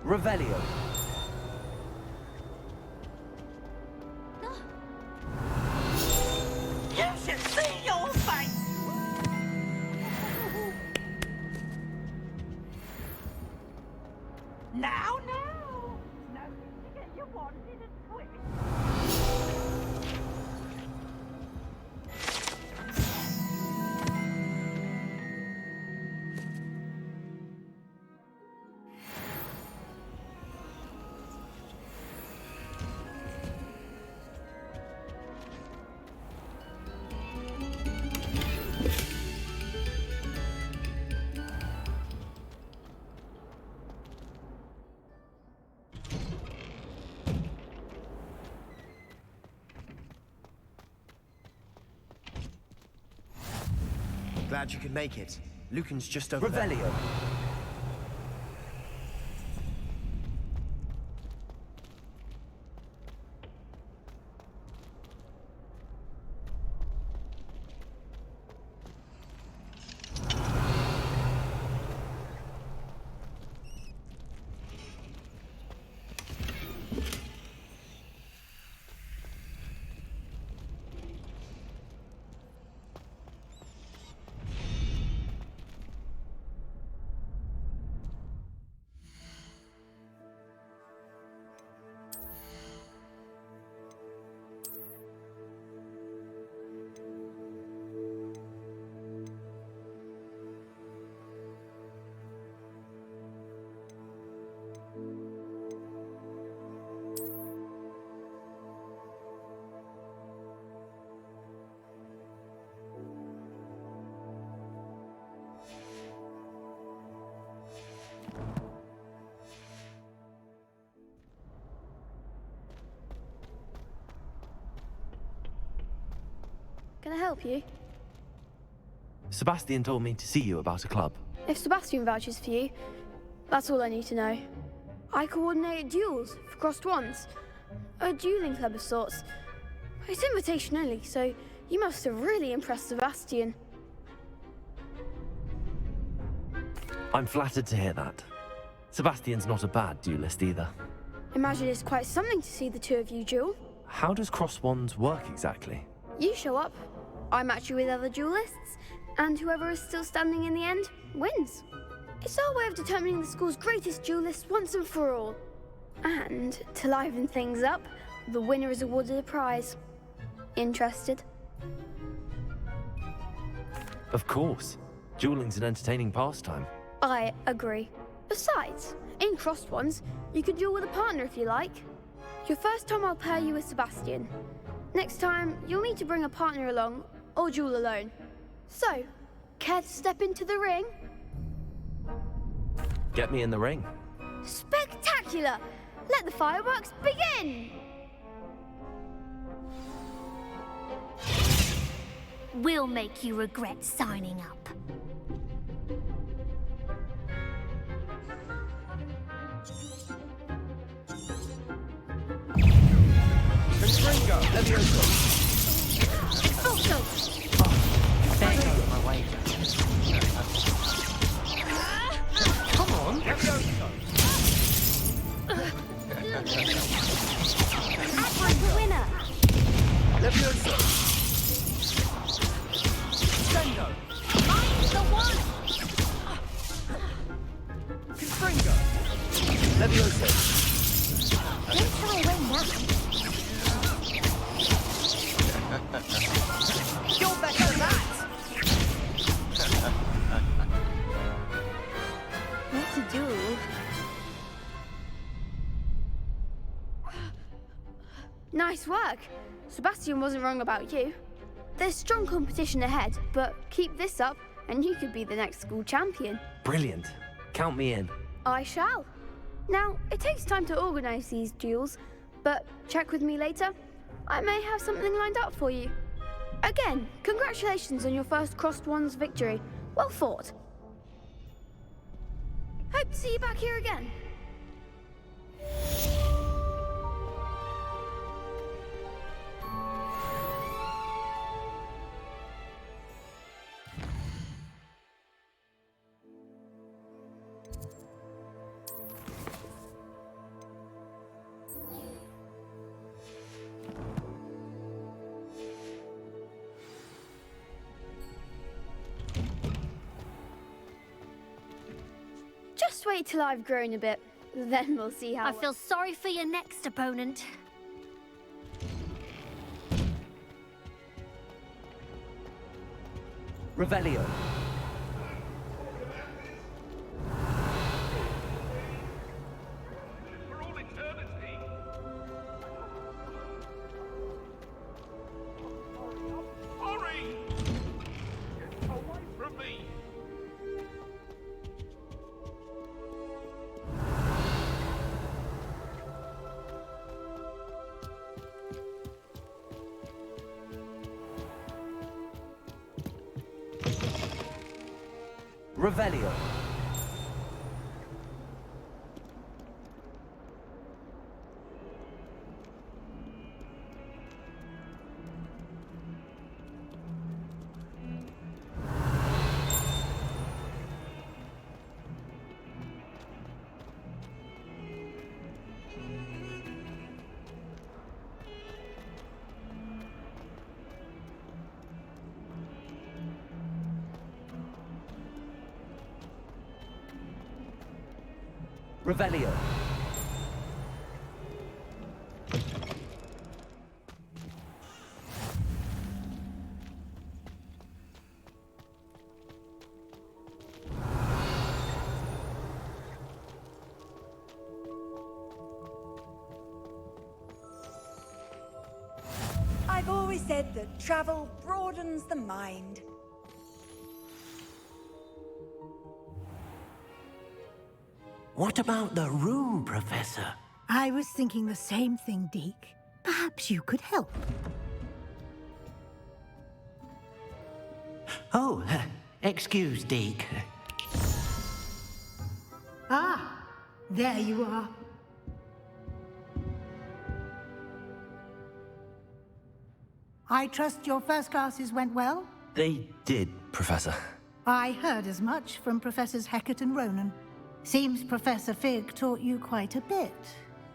Revelio. You should see your face! Now, now! No need to get your wand in a twist. Glad you could make it. Lucan's just over there. Revelio. Can I help you? Sebastian told me to see you about a club. If Sebastian vouches for you, that's all I need to know. I coordinate duels for crossed wands. A dueling club of sorts. It's invitation only, so you must have really impressed Sebastian. I'm flattered to hear that. Sebastian's not a bad duelist either. Imagine it's quite something to see the two of you duel. How does cross wands work exactly? You show up, I match you with other duelists, and whoever is still standing in the end wins. It's our way of determining the school's greatest duelist once and for all. And to liven things up, the winner is awarded a prize. Interested? Of course. Dueling's an entertaining pastime. I agree. Besides, in crossed ones, you can duel with a partner if you like. Your first time I'll pair you with Sebastian. Next time, you'll need to bring a partner along, or duel alone. So, care to step into the ring? Get me in the ring. Spectacular! Let the fireworks begin! We'll make you regret signing up. Constringo, Levioso. Expulso! There goes my wager. Come on, Levioso. I'm the winner! Levioso. Sendo. I'm the one! Constringo. Levioso. Don't try and win now. You're better than that! What to do? Nice work. Sebastian wasn't wrong about you. There's strong competition ahead, but keep this up and you could be the next school champion. Brilliant. Count me in. I shall. Now, it takes time to organise these duels, but check with me later. I may have something lined up for you. Again, congratulations on your first crossed wands victory. Well fought. Hope to see you back here again. wait till I've grown a bit. Then we'll see how... I feel sorry for your next opponent. Revelio. For all eternity. Hurry! Get away from me! Revelio. Revelio. I've always said that travel broadens the mind. What about the room, Professor? I was thinking the same thing, Deke. Perhaps you could help. Oh, excuse, Deke. Ah, there you are. I trust your first classes went well? They did, Professor. I heard as much from Professors Hecat and Ronan. Seems Professor Fig taught you quite a bit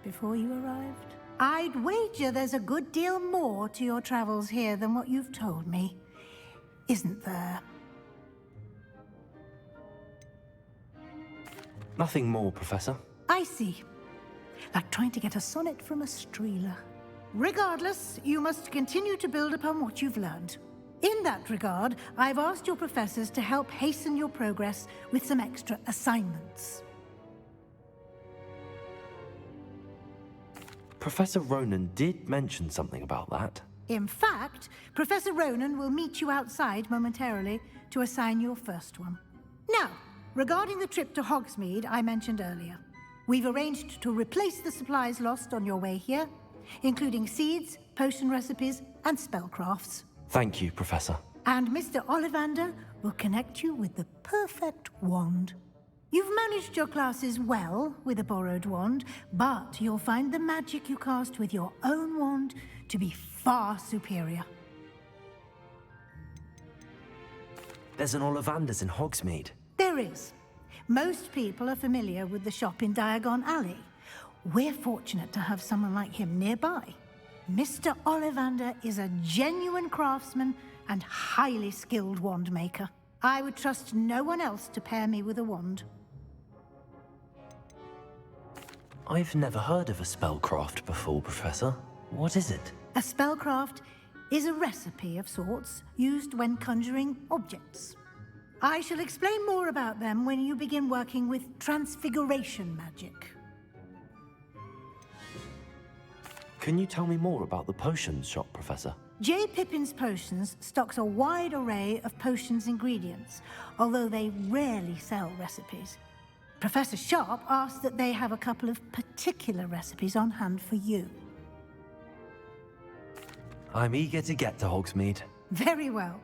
before you arrived. I'd wager there's a good deal more to your travels here than what you've told me. Isn't there? Nothing more, Professor. I see. Like trying to get a sonnet from a streeler. Regardless, you must continue to build upon what you've learned. In that regard, I've asked your professors to help hasten your progress with some extra assignments. Professor Ronan did mention something about that. In fact, Professor Ronan will meet you outside momentarily to assign your first one. Now, regarding the trip to Hogsmeade I mentioned earlier, we've arranged to replace the supplies lost on your way here, including seeds, potion recipes, and spellcrafts. Thank you, Professor. And Mr. Ollivander will connect you with the perfect wand. You've managed your classes well with a borrowed wand, but you'll find the magic you cast with your own wand to be far superior. There's an Ollivander's in Hogsmeade. There is. Most people are familiar with the shop in Diagon Alley. We're fortunate to have someone like him nearby. Mr. Ollivander is a genuine craftsman and highly skilled wand maker. I would trust no one else to pair me with a wand. I've never heard of a spellcraft before, Professor. What is it? A spellcraft is a recipe of sorts used when conjuring objects. I shall explain more about them when you begin working with transfiguration magic. Can you tell me more about the potions shop, Professor? J. Pippin's Potions stocks a wide array of potions ingredients, although they rarely sell recipes. Professor Sharp asked that they have a couple of particular recipes on hand for you. I'm eager to get to Hogsmeade. Very well.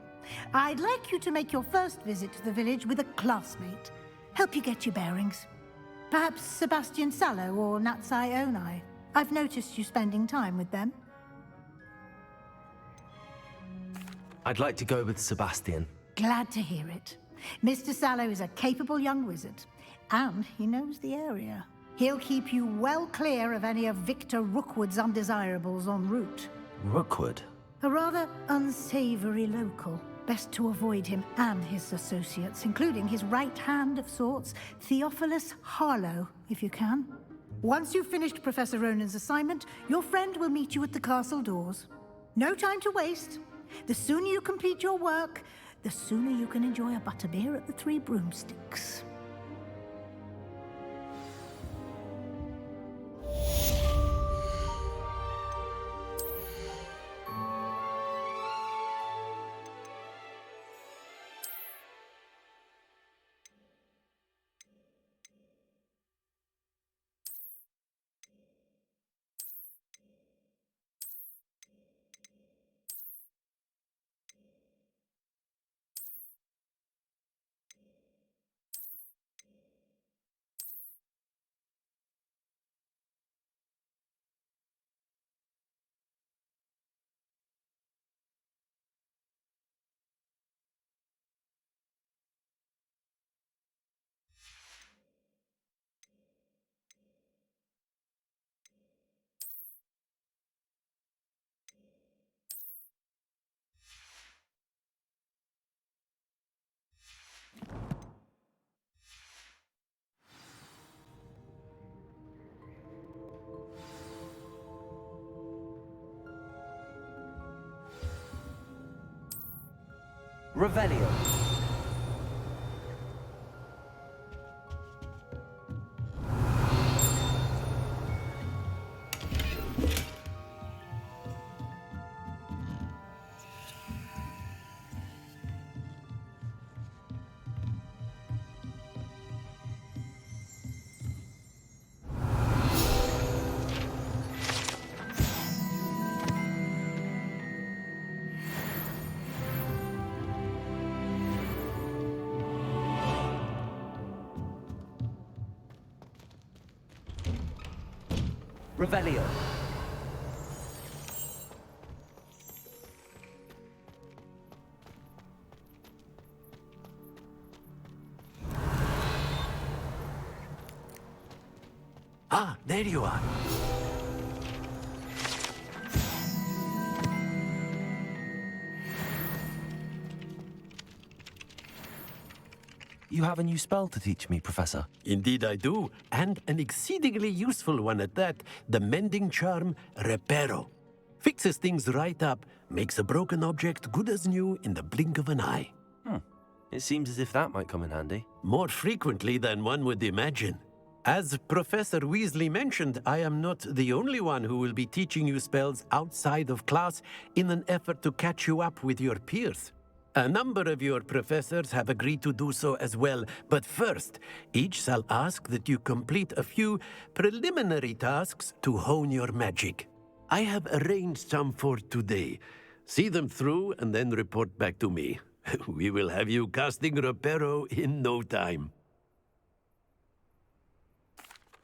I'd like you to make your first visit to the village with a classmate. Help you get your bearings. Perhaps Sebastian Sallow or Natsai Onai. I've noticed you spending time with them. I'd like to go with Sebastian. Glad to hear it. Mr. Sallow is a capable young wizard, and he knows the area. He'll keep you well clear of any of Victor Rookwood's undesirables en route. Rookwood? A rather unsavory local. Best to avoid him and his associates, including his right hand of sorts, Theophilus Harlow, if you can. Once you've finished Professor Ronan's assignment, your friend will meet you at the castle doors. No time to waste. The sooner you complete your work, the sooner you can enjoy a butterbeer at the Three Broomsticks. Revelio. Revelio. Ah, there you are. You have a new spell to teach me, Professor. Indeed I do, and an exceedingly useful one at that, the mending charm Reparo. Fixes things right up, makes a broken object good as new in the blink of an eye. It seems as if that might come in handy. More frequently than one would imagine. As Professor Weasley mentioned, I am not the only one who will be teaching you spells outside of class in an effort to catch you up with your peers. A number of your professors have agreed to do so as well, but first, each shall ask that you complete a few preliminary tasks to hone your magic. I have arranged some for today. See them through and then report back to me. We will have you casting Reparo in no time.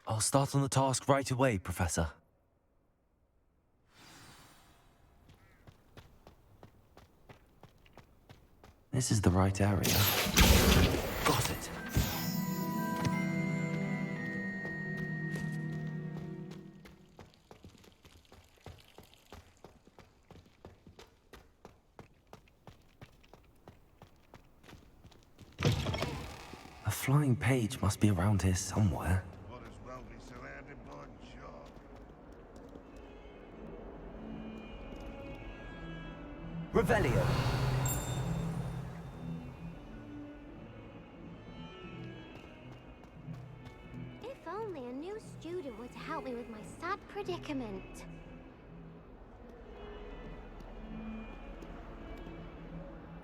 I'll start on the task right away, Professor. This is the right area. Got it. A flying page must be around here somewhere. Revelio. If only a new student were to help me with my sad predicament.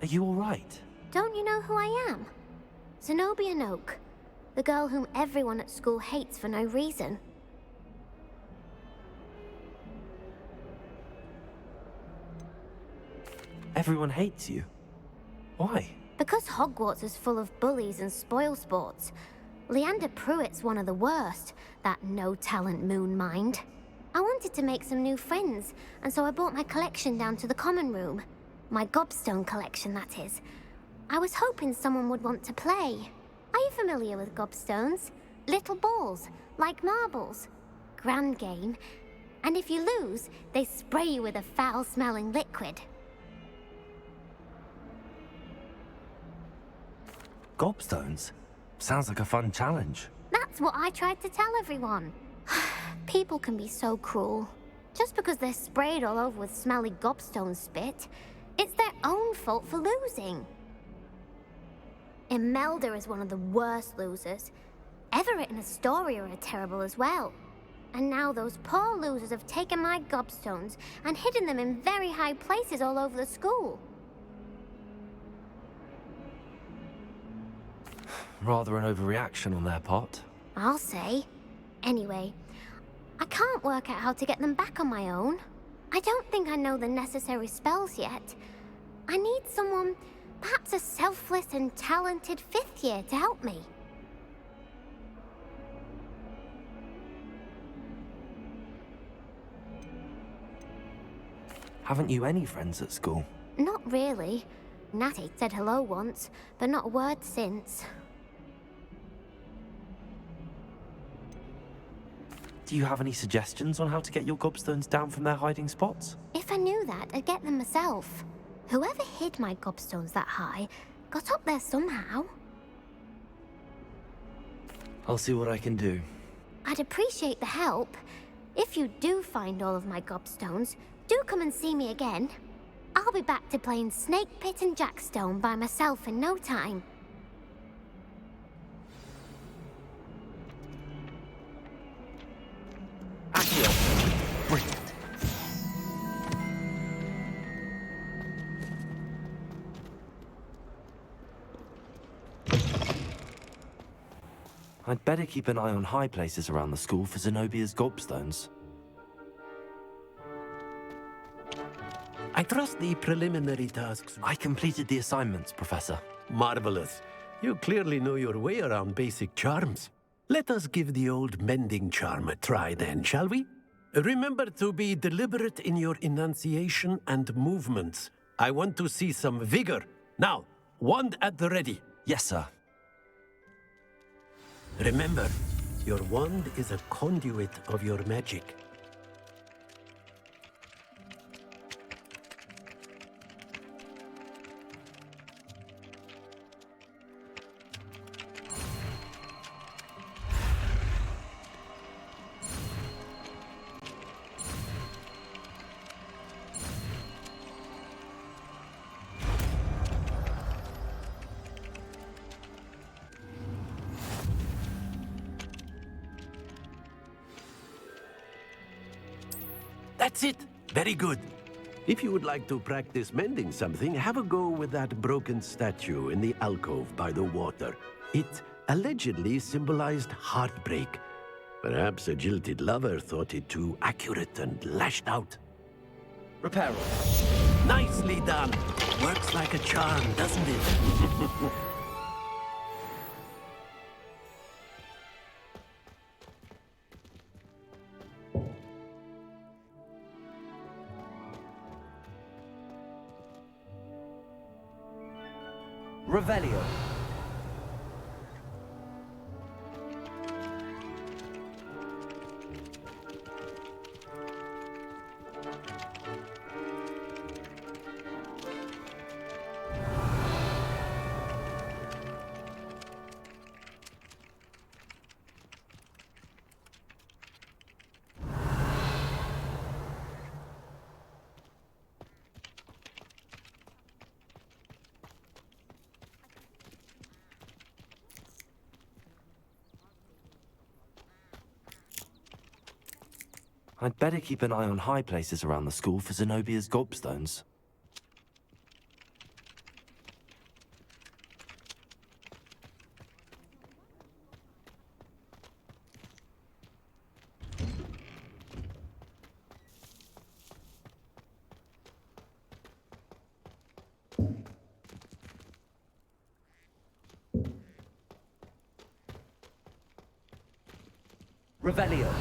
Are you all right? Don't you know who I am? Zenobia Noak, the girl whom everyone at school hates for no reason. Everyone hates you. Why? Because Hogwarts is full of bullies and spoilsports. Leander Pruitt's one of the worst, that no-talent moon mind. I wanted to make some new friends, and so I brought my collection down to the common room. My gobstone collection, that is. I was hoping someone would want to play. Are you familiar with gobstones? Little balls, like marbles. Grand game. And if you lose, they spray you with a foul-smelling liquid. gobstones? Sounds like a fun challenge. That's what I tried to tell everyone. People can be so cruel. Just because they're sprayed all over with smelly gobstone spit, it's their own fault for losing. Imelda is one of the worst losers. Everett and Astoria are terrible as well. And now those poor losers have taken my gobstones and hidden them in very high places all over the school. Rather an overreaction on their part. I'll say. Anyway, I can't work out how to get them back on my own. I don't think I know the necessary spells yet. I need someone, perhaps a selfless and talented 5th year to help me. Haven't you any friends at school? Not really. Natty said hello once, but not a word since. Do you have any suggestions on how to get your gobstones down from their hiding spots? If I knew that, I'd get them myself. Whoever hid my gobstones that high got up there somehow. I'll see what I can do. I'd appreciate the help. If you do find all of my gobstones, do come and see me again. I'll be back to playing Snake Pit and Jackstone by myself in no time. Accio! Brilliant. I'd better keep an eye on high places around the school for Zenobia's gobstones. I trust the preliminary tasks. I completed the assignments, Professor. Marvelous. You clearly know your way around basic charms. Let us give the old mending charm a try then, shall we? Remember to be deliberate in your enunciation and movements. I want to see some vigor. Now, wand at the ready. Yes, sir. Remember, your wand is a conduit of your magic. That's it. Very good. If you would like to practice mending something, have a go with that broken statue in the alcove by the water. It allegedly symbolized heartbreak. Perhaps a jilted lover thought it too accurate and lashed out. Repair. Nicely done. Works like a charm, doesn't it? Revelio. I'd better keep an eye on high places around the school for Zenobia's gobstones. Revelio.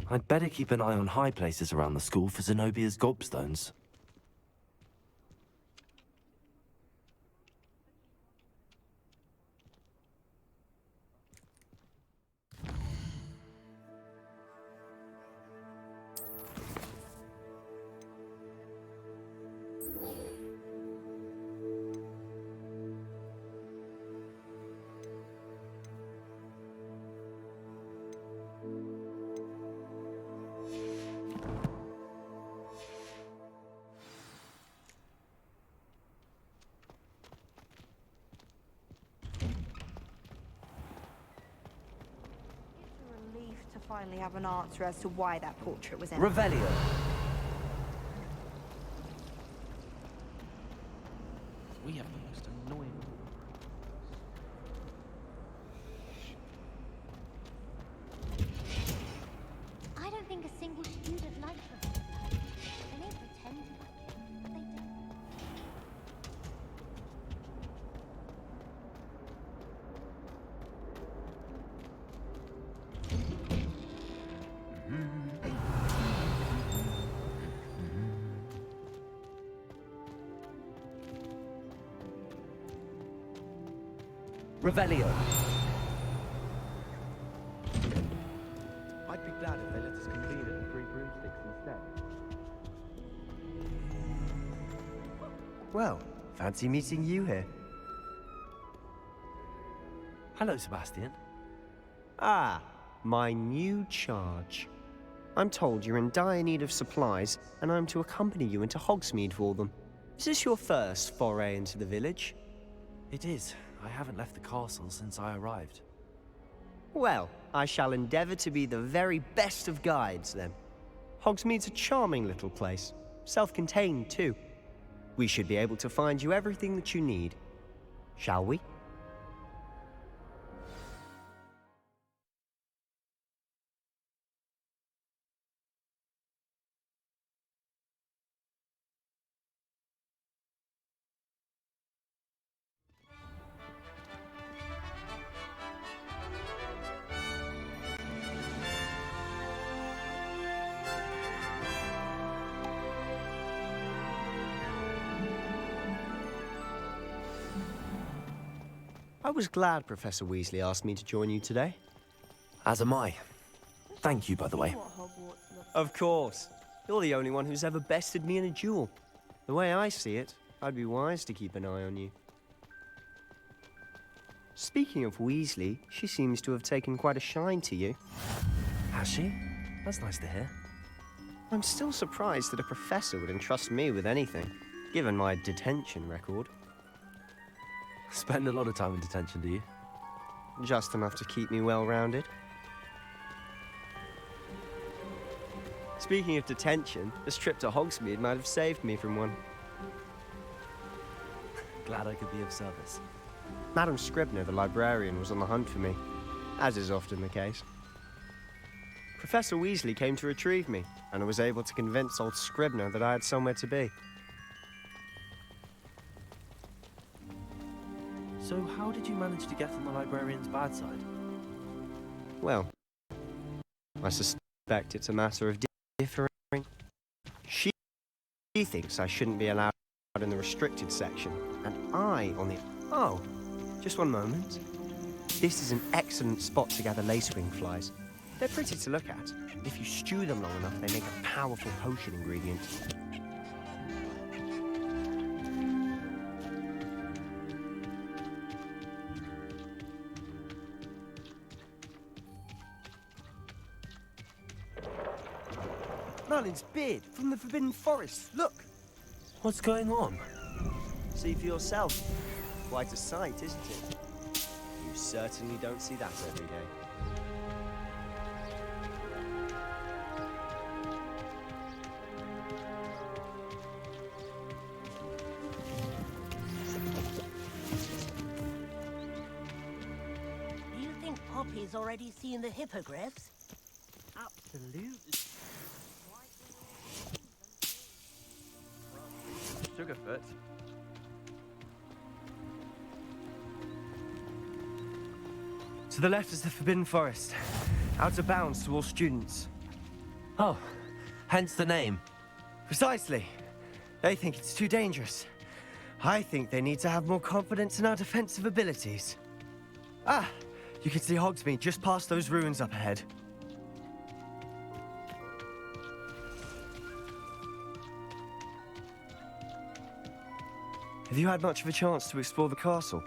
I'd better keep an eye on high places around the school for Zenobia's gobstones. Relief to finally have an answer as to why that portrait was in. Revelio. We have the most annoying. I don't think a single student likes Professor. They may pretend to like him, but they don't. Revelio. I'd be glad if they let us convene at the Three Broomsticks instead. Well, fancy meeting you here. Hello, Sebastian. Ah, my new charge. I'm told you're in dire need of supplies, and I'm to accompany you into Hogsmeade for them. Is this your first foray into the village? It is. I haven't left the castle since I arrived. Well, I shall endeavour to be the very best of guides, then. Hogsmeade's a charming little place. Self-contained, too. We should be able to find you everything that you need. Shall we? I was glad Professor Weasley asked me to join you today. As am I. Thank you, by the way. Of course. You're the only one who's ever bested me in a duel. The way I see it, I'd be wise to keep an eye on you. Speaking of Weasley, she seems to have taken quite a shine to you. Has she? That's nice to hear. I'm still surprised that a professor would entrust me with anything, given my detention record. Spend a lot of time in detention, do you? Just enough to keep me well-rounded. Speaking of detention, this trip to Hogsmeade might have saved me from one. Glad I could be of service. Madam Scribner, the librarian, was on the hunt for me, as is often the case. Professor Weasley came to retrieve me, and I was able to convince old Scribner that I had somewhere to be. So how did you manage to get on the librarian's bad side? Well, I suspect it's a matter of differing. She thinks I shouldn't be allowed in the restricted section, and I on the... Oh, just one moment. This is an excellent spot to gather lacewing flies. They're pretty to look at. If you stew them long enough, they make a powerful potion ingredient. Merlin's beard from the Forbidden Forest. Look! What's going on? See for yourself. Quite a sight, isn't it? You certainly don't see that every day. Do you think Poppy's already seen the hippogriffs? Absolutely. Sugarfoot. To the left is the Forbidden Forest. Out of bounds to all students. Oh, hence the name. Precisely. They think it's too dangerous. I think they need to have more confidence in our defensive abilities. Ah, you can see Hogsmeade just past those ruins up ahead. Have you had much of a chance to explore the castle?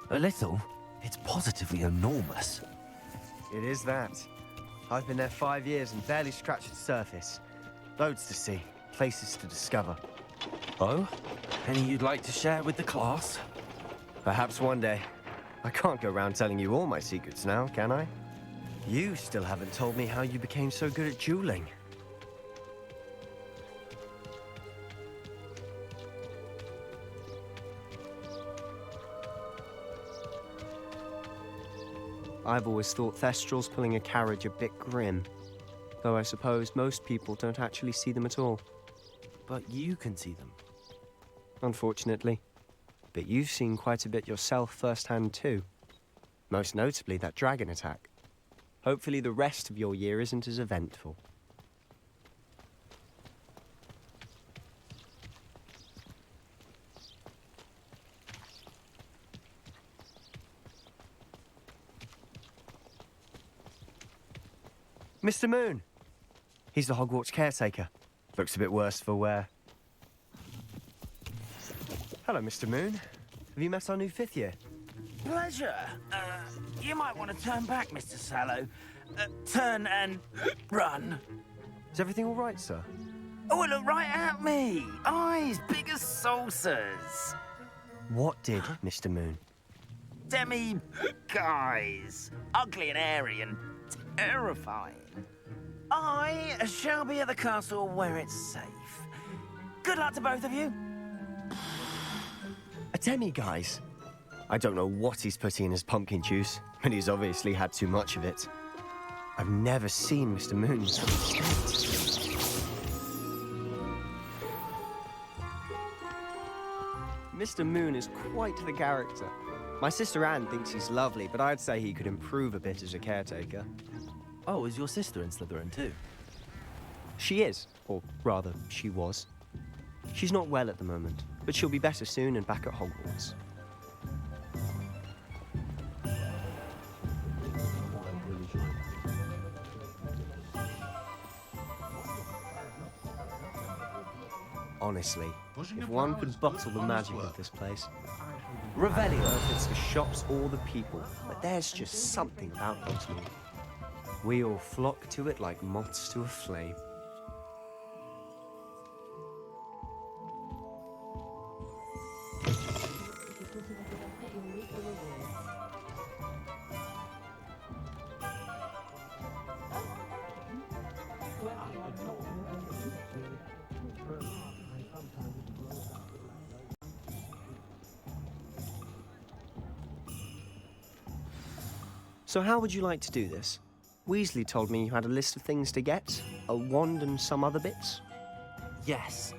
A little. It's positively enormous. It is that. I've been there 5 years and barely scratched the surface. Loads to see, places to discover. Oh? Any you'd like to share with the class? Perhaps one day. I can't go around telling you all my secrets now, can I? You still haven't told me how you became so good at dueling. I've always thought Thestrals pulling a carriage a bit grim. Though I suppose most people don't actually see them at all. But you can see them. Unfortunately. But you've seen quite a bit yourself firsthand too. Most notably that dragon attack. Hopefully the rest of your year isn't as eventful. Mr. Moon! He's the Hogwarts caretaker. Looks a bit worse for wear. Hello, Mr. Moon. Have you met our new 5th year? Pleasure. You might want to turn back, Mr. Sallow. Turn and run. Is everything all right, sir? Oh, look right at me. Eyes big as saucers. What did, Mr. Moon? Guys. Ugly and airy and terrifying. I shall be at the castle where it's safe. Good luck to both of you. A demi-guise? I don't know what he's putting in his pumpkin juice, but he's obviously had too much of it. I've never seen Mr. Moon in such a state. Mr. Moon is quite the character. My sister Anne thinks he's lovely, but I'd say he could improve a bit as a caretaker. Oh, is your sister in Slytherin too? She is, or rather, she was. She's not well at the moment, but she'll be better soon and back at Hogwarts. Honestly, if one could bottle the magic of this place. Revelio. If it's the shops or the people, but there's just something about Hogsmeade. We all flock to it like moths to a flame. So how would you like to do this? Weasley told me you had a list of things to get, a wand and some other bits. Yes.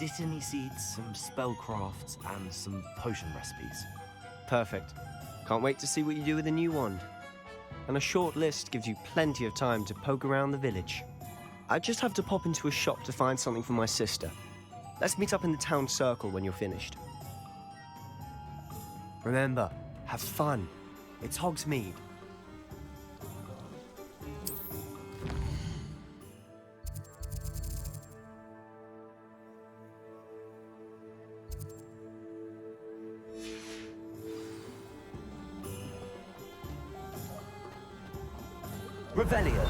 Dittany seeds, some spellcrafts, and some potion recipes. Perfect. Can't wait to see what you do with the new wand. And a short list gives you plenty of time to poke around the village. I just have to pop into a shop to find something for my sister. Let's meet up in the town circle when you're finished. Remember, have fun. It's Hogsmeade. Revelio.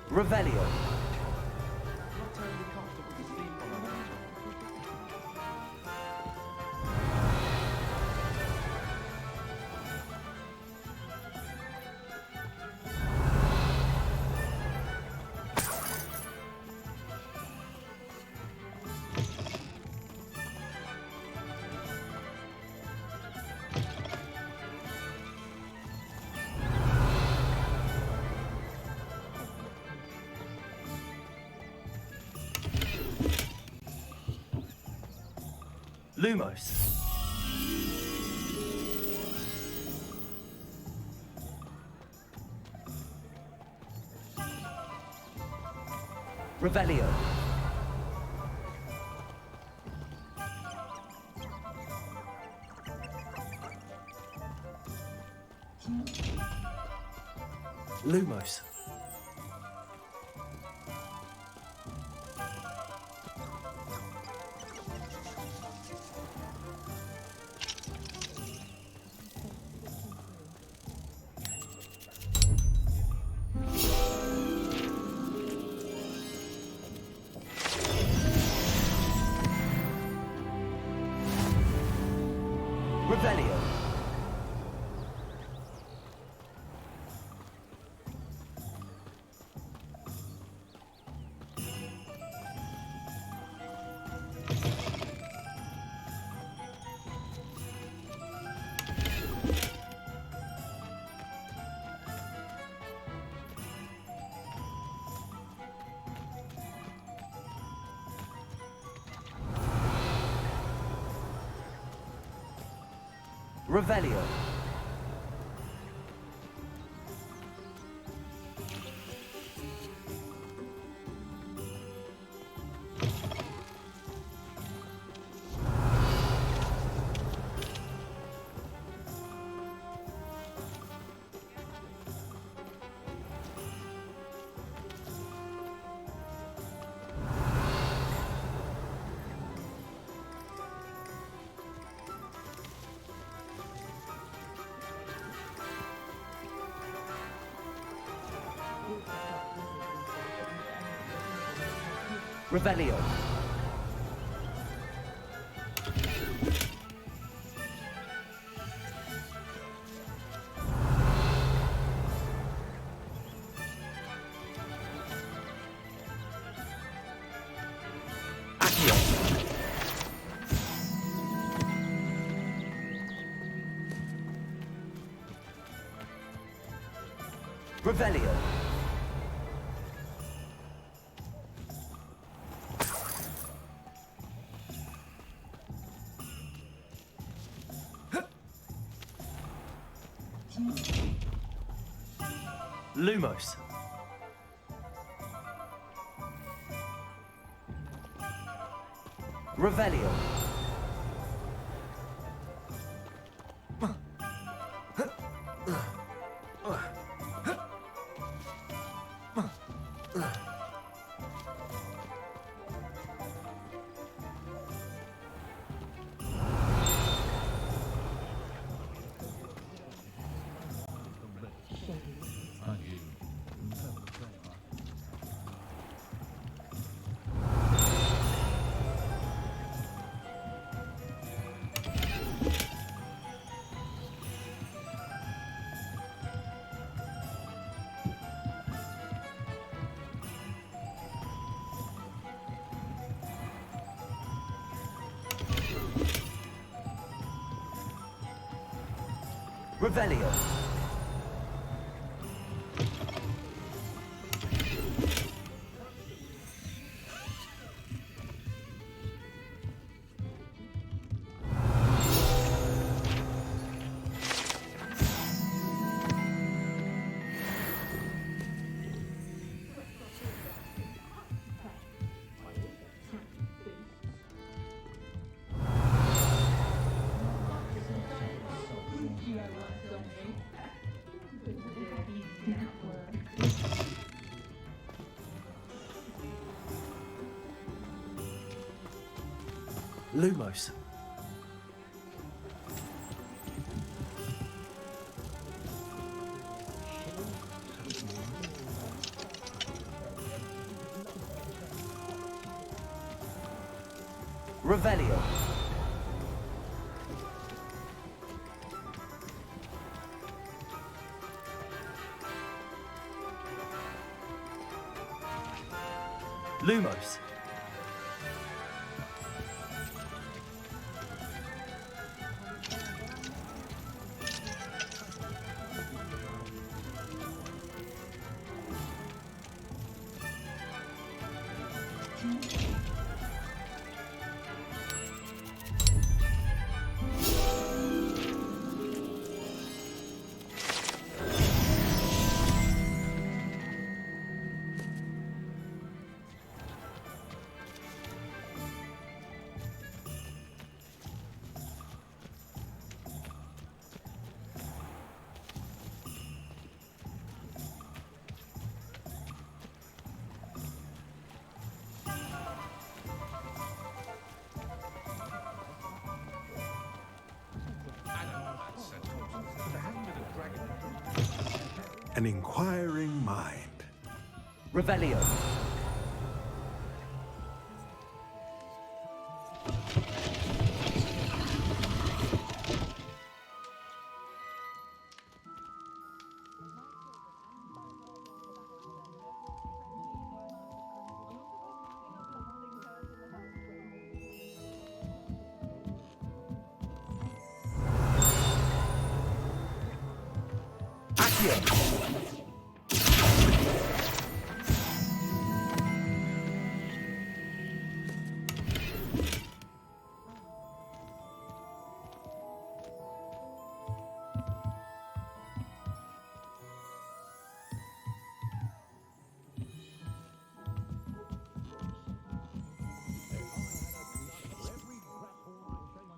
Revelio. Lumos. Revelio. Lumos. Revelio. Revelio. Revelio. Accio. Revelio. Lumos. Revelio. Revelio. Lumos. Revelio. Lumos. an inquiring mind. Revelio.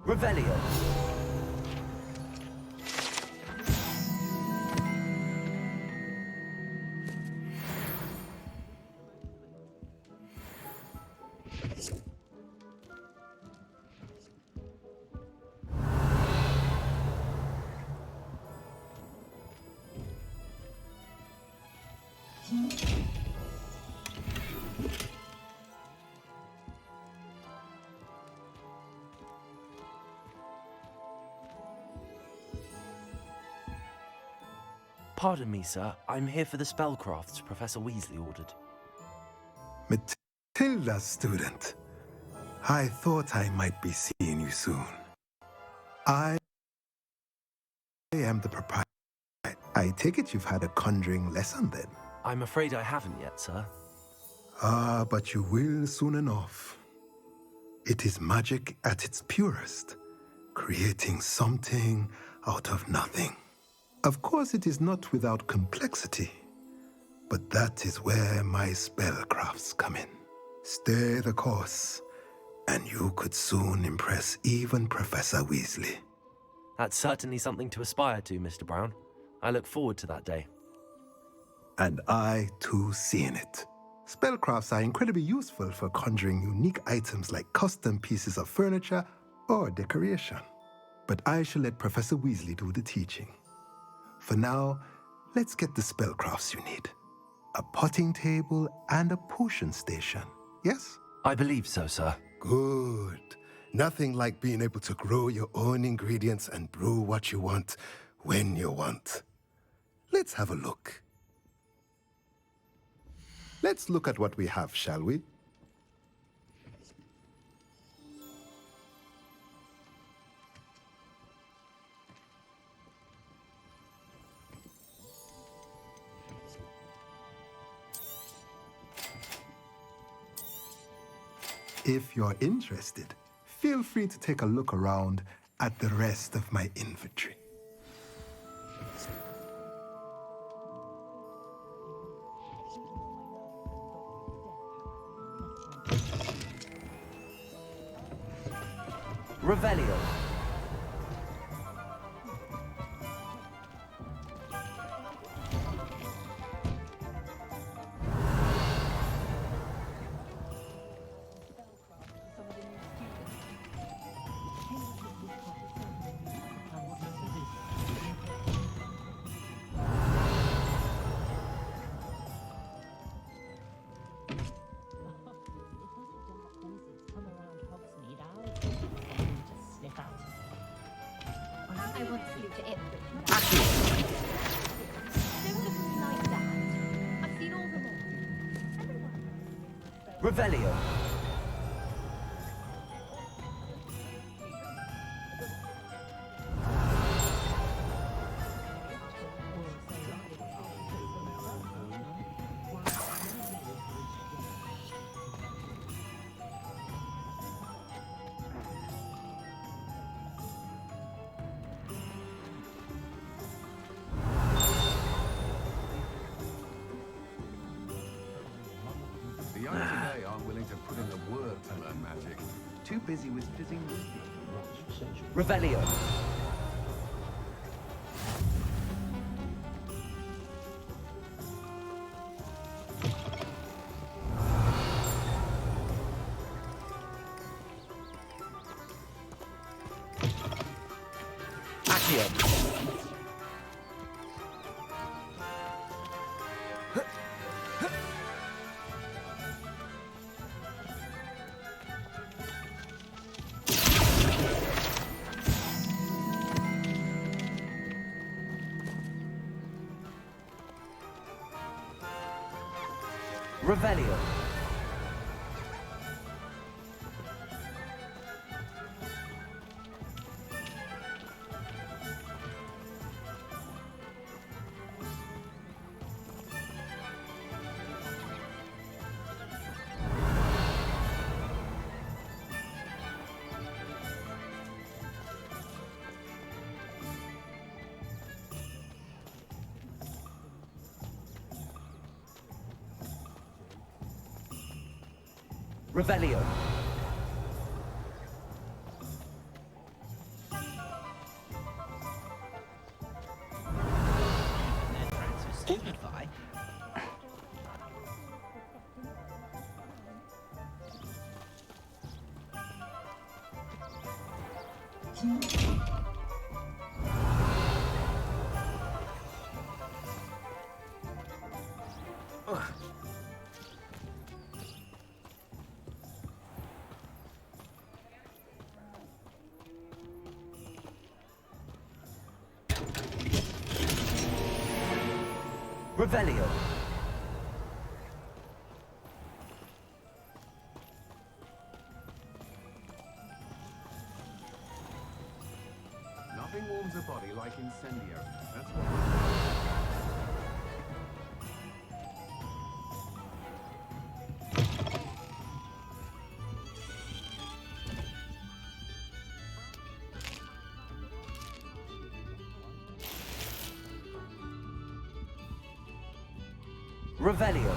Revelio. Pardon me, sir. I'm here for the spellcrafts Professor Weasley ordered. Matilda, student. I thought I might be seeing you soon. I am the proprietor. I take it you've had a conjuring lesson then? I'm afraid I haven't yet, sir. Ah, but you will soon enough. It is magic at its purest, creating something out of nothing. Of course, it is not without complexity, but that is where my spellcrafts come in. Stay the course, and you could soon impress even Professor Weasley. That's certainly something to aspire to, Mr. Brown. I look forward to that day. And I, too, seeing it. Spellcrafts are incredibly useful for conjuring unique items like custom pieces of furniture or decoration. But I shall let Professor Weasley do the teaching. For now, let's get the spellcrafts you need. A potting table and a potion station, yes? I believe so, sir. Good. Nothing like being able to grow your own ingredients and brew what you want when you want. Let's have a look. Let's look at what we have, shall we? If you're interested, feel free to take a look around at the rest of my inventory. Revelio. I want you to Ipswich. Don't look at me like that. I've seen all the more. Revelio. The young today aren't willing to put in the work to learn magic. Too busy with fitting Revelio. Accio. Revelio. Revelio. Stupefy. Revelio. Nothing warms a body like incendiary. That's what. Revelio.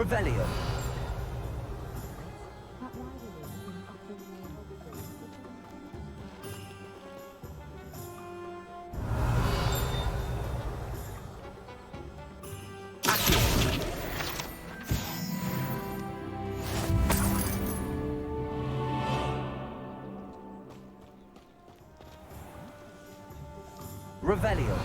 Revelio. Revelio.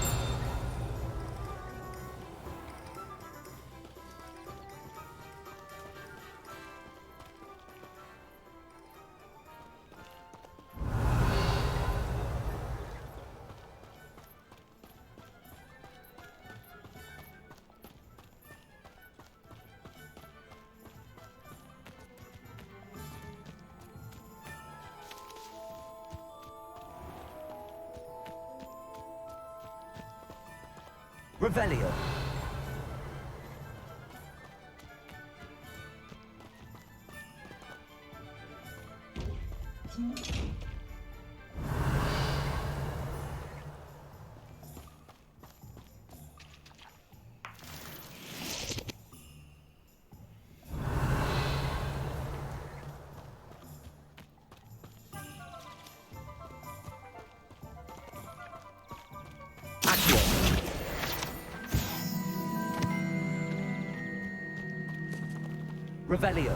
Revelio. Revelio.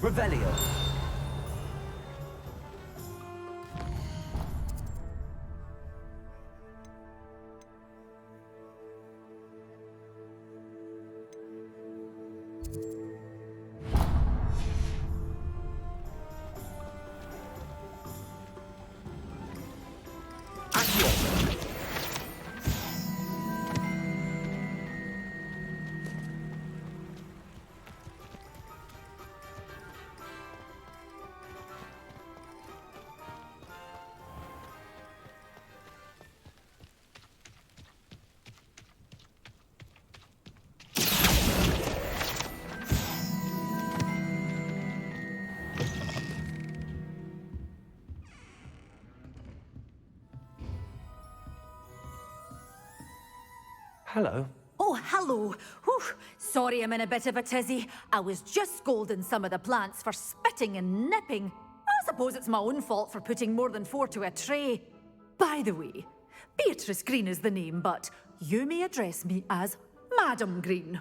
Revelio. Hello. Oh, hello. Whew. Sorry I'm in a bit of a tizzy. I was just scolding some of the plants for spitting and nipping. I suppose it's my own fault for putting more than 4 to a tray. By the way, Beatrice Green is the name, but you may address me as Madam Green.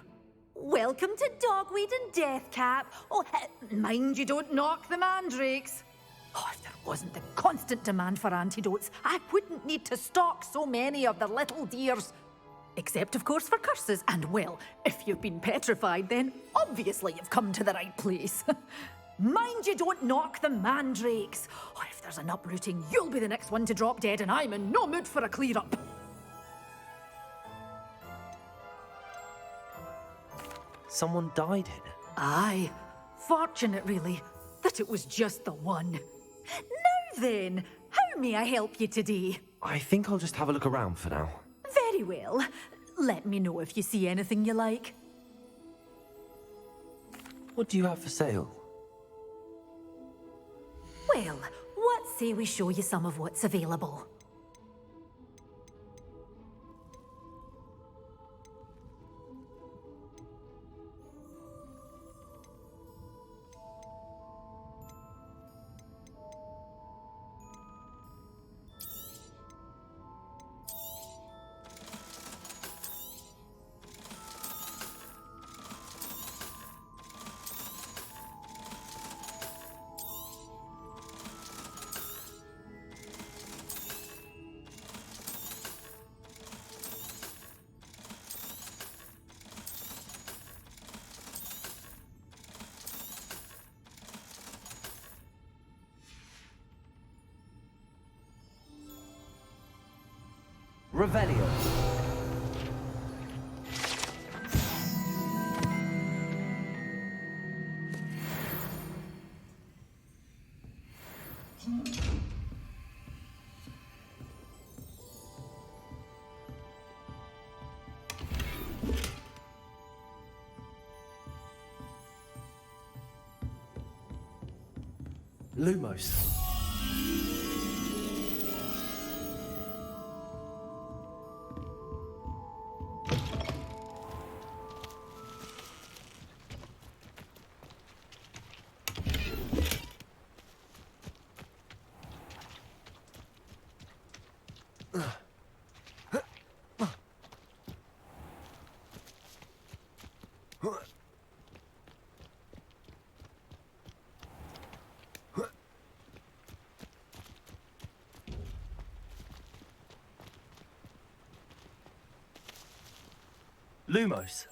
Welcome to Dogweed and Deathcap. Oh, mind you don't knock the mandrakes. Oh, if there wasn't the constant demand for antidotes, I wouldn't need to stock so many of the little dears. Except, of course, for curses. And, well, if you've been petrified, then obviously you've come to the right place. Mind you don't knock the mandrakes. Oh, if there's an uprooting, you'll be the next one to drop dead, and I'm in no mood for a clear-up. Someone died here. Aye. Fortunate, really, that it was just the one. Now then, how may I help you today? I think I'll just have a look around for now. Very well. Let me know if you see anything you like. What do you have for sale? Well, what say we show you some of what's available? Revelio. Lumos. Lumos.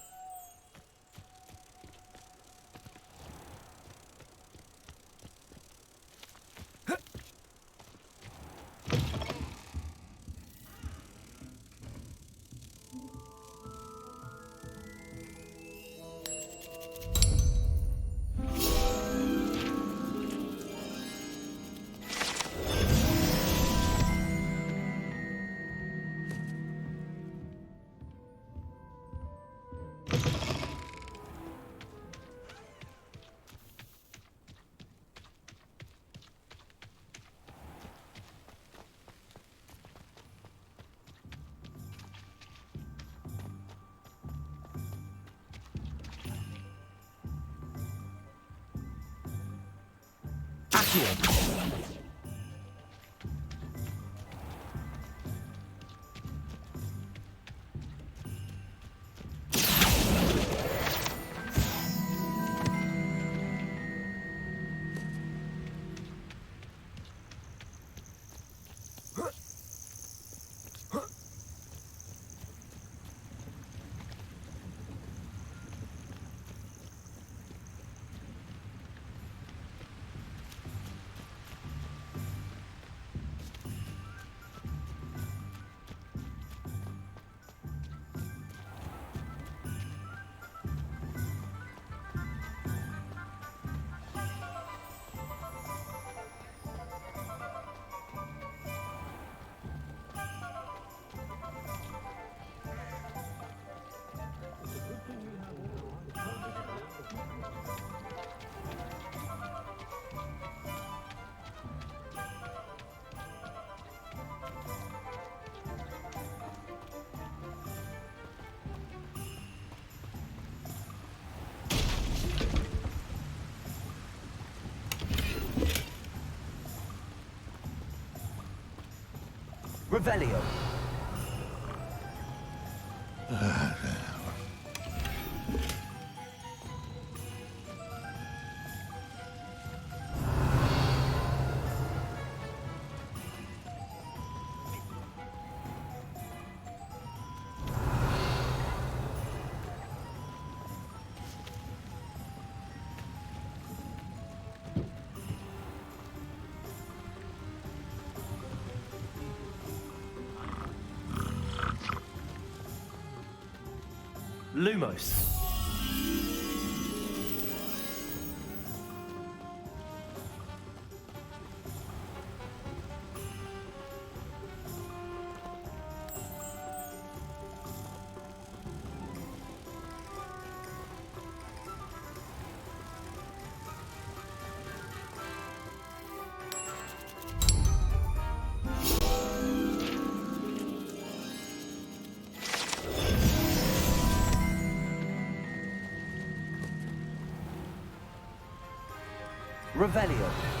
Revelio. Lumos. Revelio.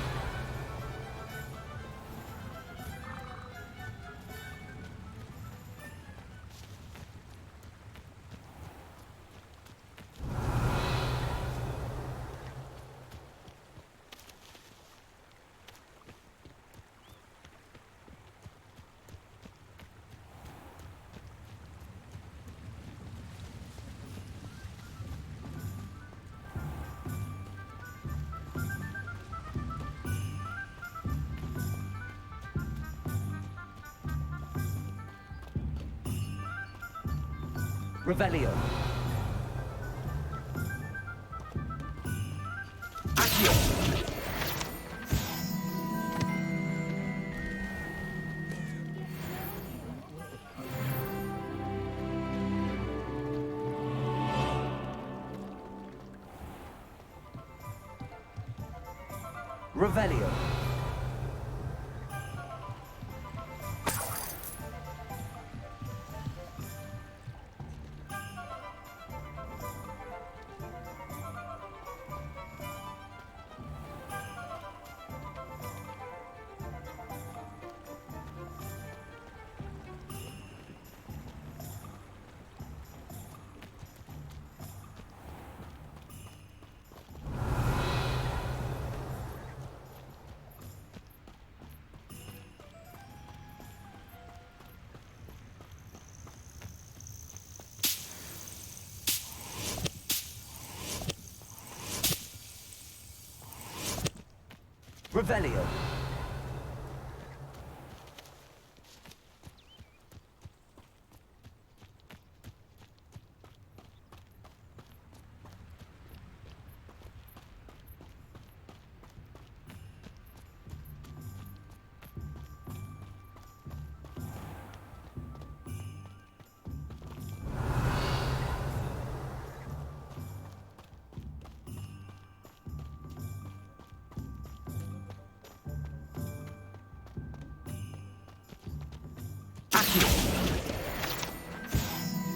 Revelio. Accio. Revelio. Revelio.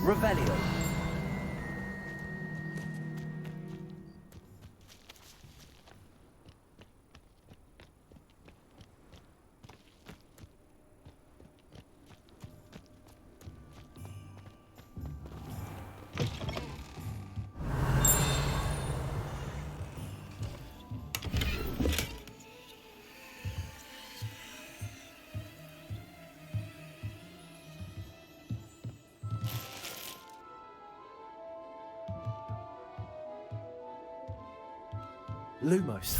Revelio. Lumos.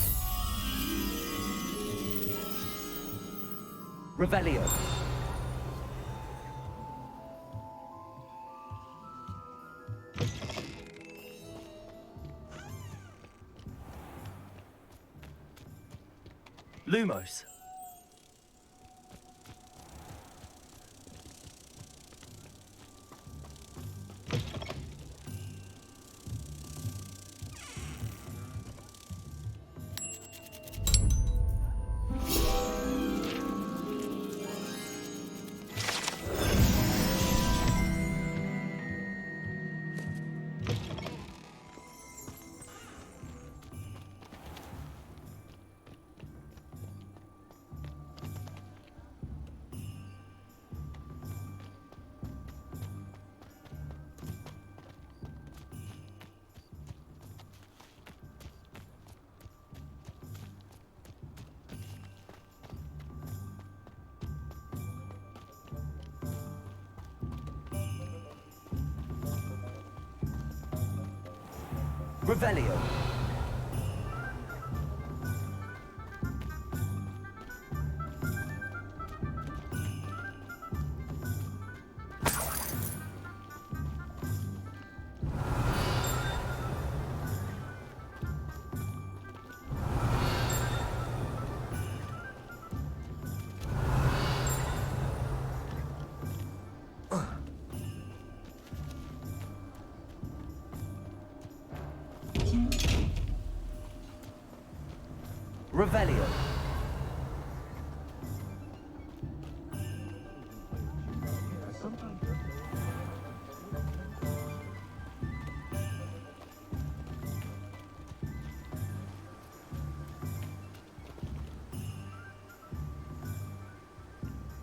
Revelio. Lumos. Revelio. Revelio.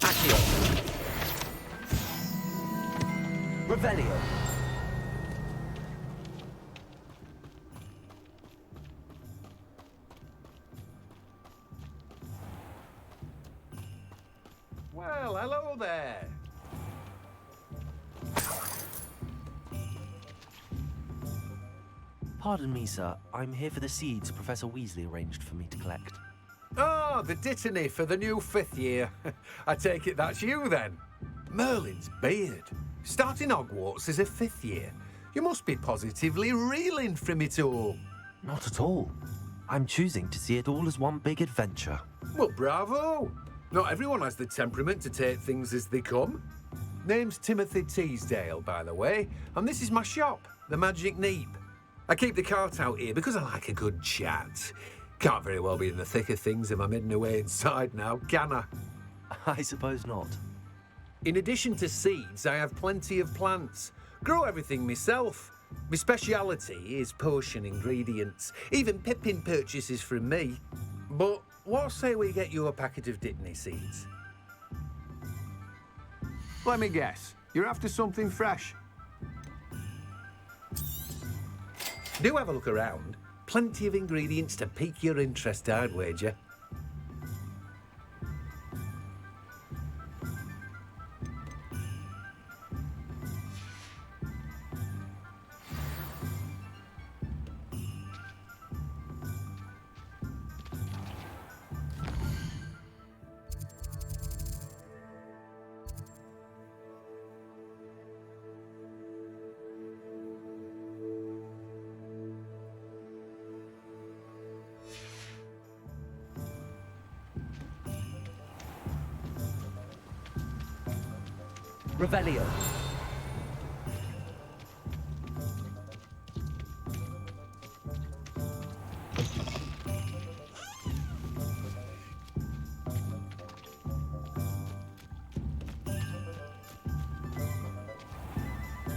Accio. Revelio. Well, hello there. Pardon me, sir. I'm here for the seeds Professor Weasley arranged for me to collect. Ah, the dittany for the new 5th year. I take it that's you then. Merlin's beard. Starting Hogwarts as a 5th year. You must be positively reeling from it all. Not at all. I'm choosing to see it all as one big adventure. Well, bravo. Not everyone has the temperament to take things as they come. Name's Timothy Teasdale, by the way, and this is my shop, the Magic Neep. I keep the cart out here because I like a good chat. Can't very well be in the thick of things if I'm hidden away inside now, can I? I suppose not. In addition to seeds, I have plenty of plants. Grow everything myself. My speciality is potion ingredients. Even Pippin purchases from me. But what say we get you a packet of Dittany seeds? Let me guess. You're after something fresh. Do have a look around. Plenty of ingredients to pique your interest, I'd wager. Revelio.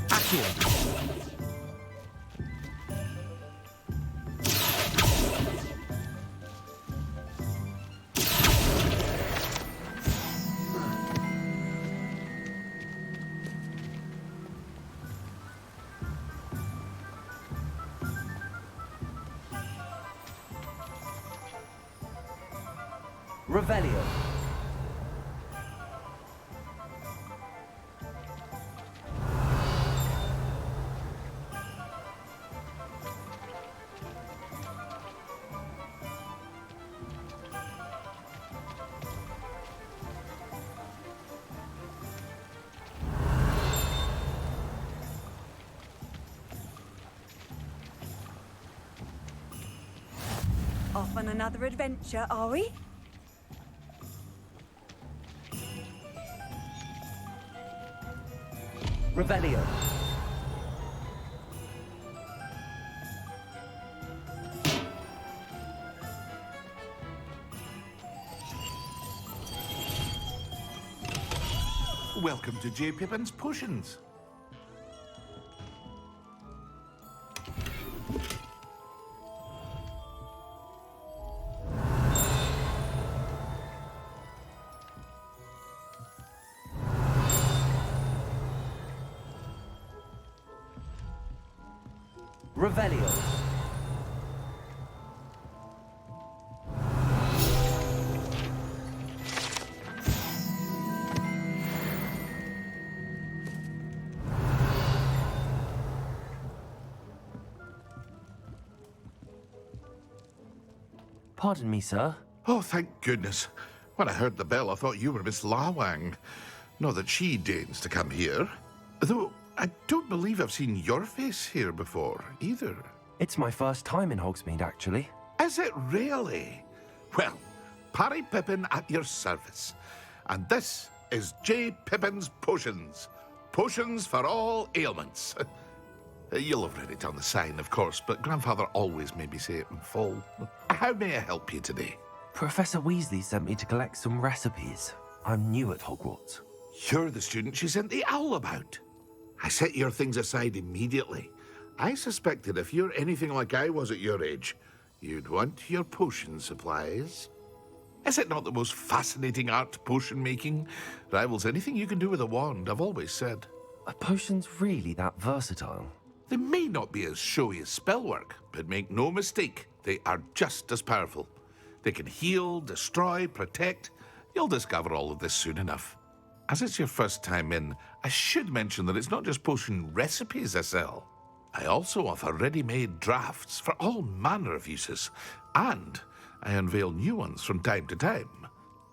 Accio. Revelio. Off on another adventure, are we? Revelio. Welcome to J. Pippin's Potions. Revelio. Pardon me, sir. Oh, thank goodness. When I heard the bell, I thought you were Miss Lawang. Not that she deigns to come here. Though I don't believe I've seen your face here before, either. It's my first time in Hogsmeade, actually. Is it really? Well, Parry Pippin at your service. And this is J. Pippin's Potions. Potions for all ailments. You'll have read it on the sign, of course, but Grandfather always made me say it in full. How may I help you today? Professor Weasley sent me to collect some recipes. I'm new at Hogwarts. You're the student she sent the owl about. I set your things aside immediately. I suspected if you're anything like I was at your age, you'd want your potion supplies. Is it not the most fascinating art, potion making? Rivals anything you can do with a wand, I've always said. Are potions really that versatile? They may not be as showy as spellwork, but make no mistake, they are just as powerful. They can heal, destroy, protect. You'll discover all of this soon enough. As it's your first time in, I should mention that it's not just potion recipes I sell. I also offer ready-made drafts for all manner of uses, and I unveil new ones from time to time.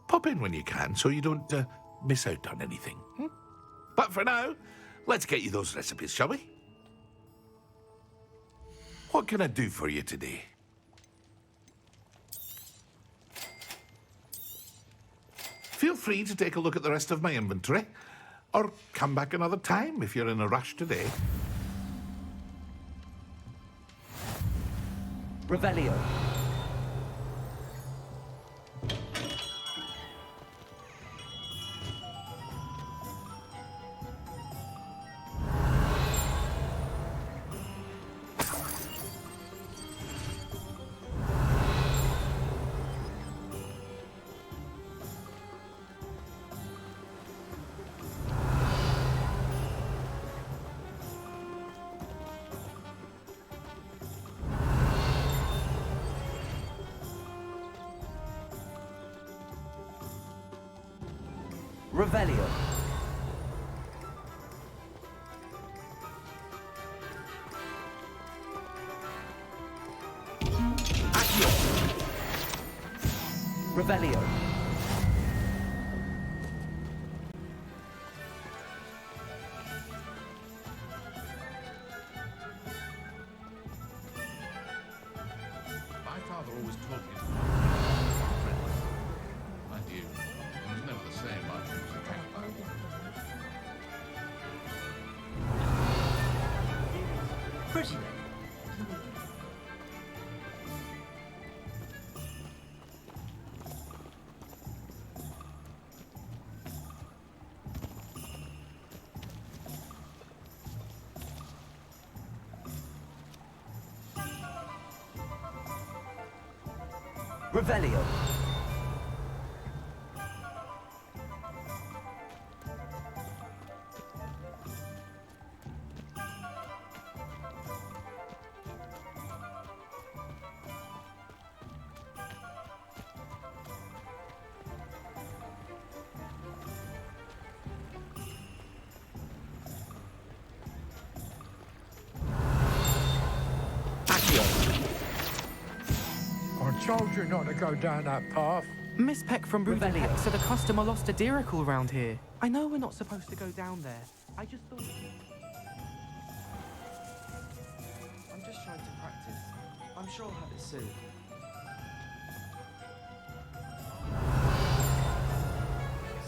Pop in when you can so you don't miss out on anything. But for now, let's get you those recipes, shall we? What can I do for you today? Feel free to take a look at the rest of my inventory, or come back another time if you're in a rush today. Revelio. Revelio. Accio. Revelio. My father always taught me to mind you, it was never the same after he was a campfire. Pretty. Revelio. I told you not to go down that path. Miss Peck from Brooding Peck said a customer lost a diricle round here. I know we're not supposed to go down there. I just thought... I'm just trying to practice. I'm sure I'll have it soon.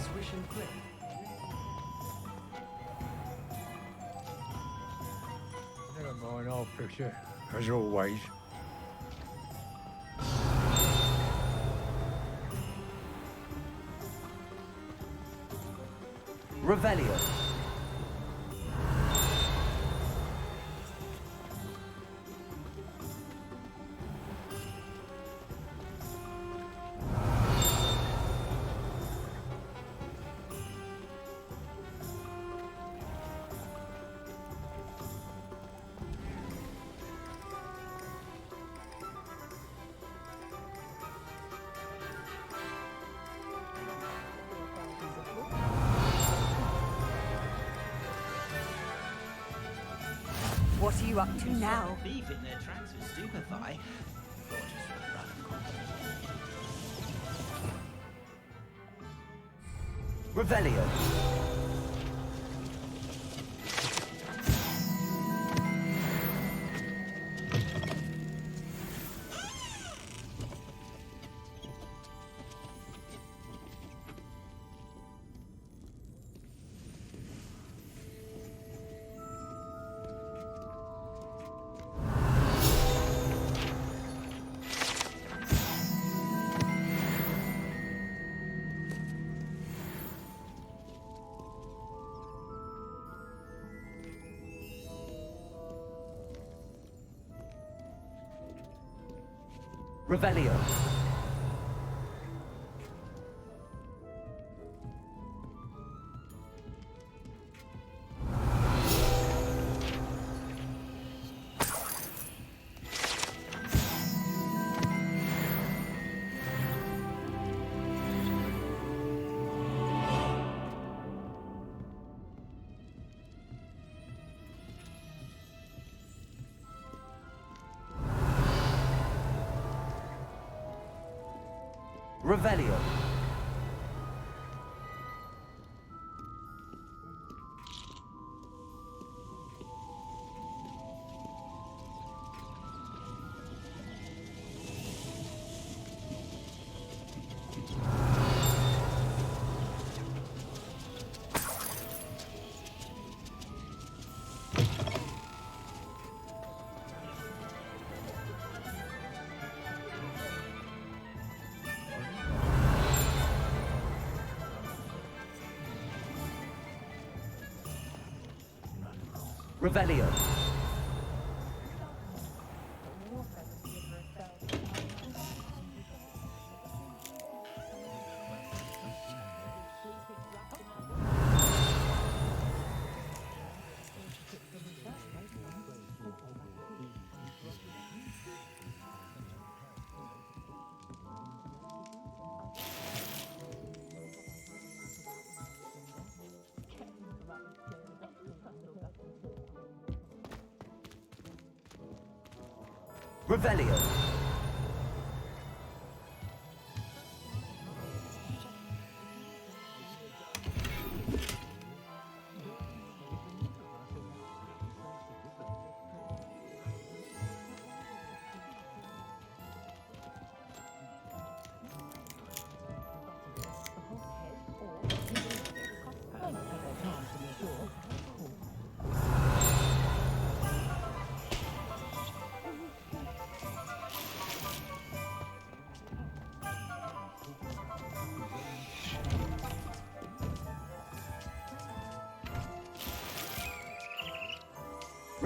Swish and flick. Never mind, I'll fix it, as always. Revelio. What are you up to now? Thief in their tracks with stupefy. Thought it was run. Revelio. Revelio. Revelio. Revelio. Revelio.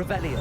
Revelio.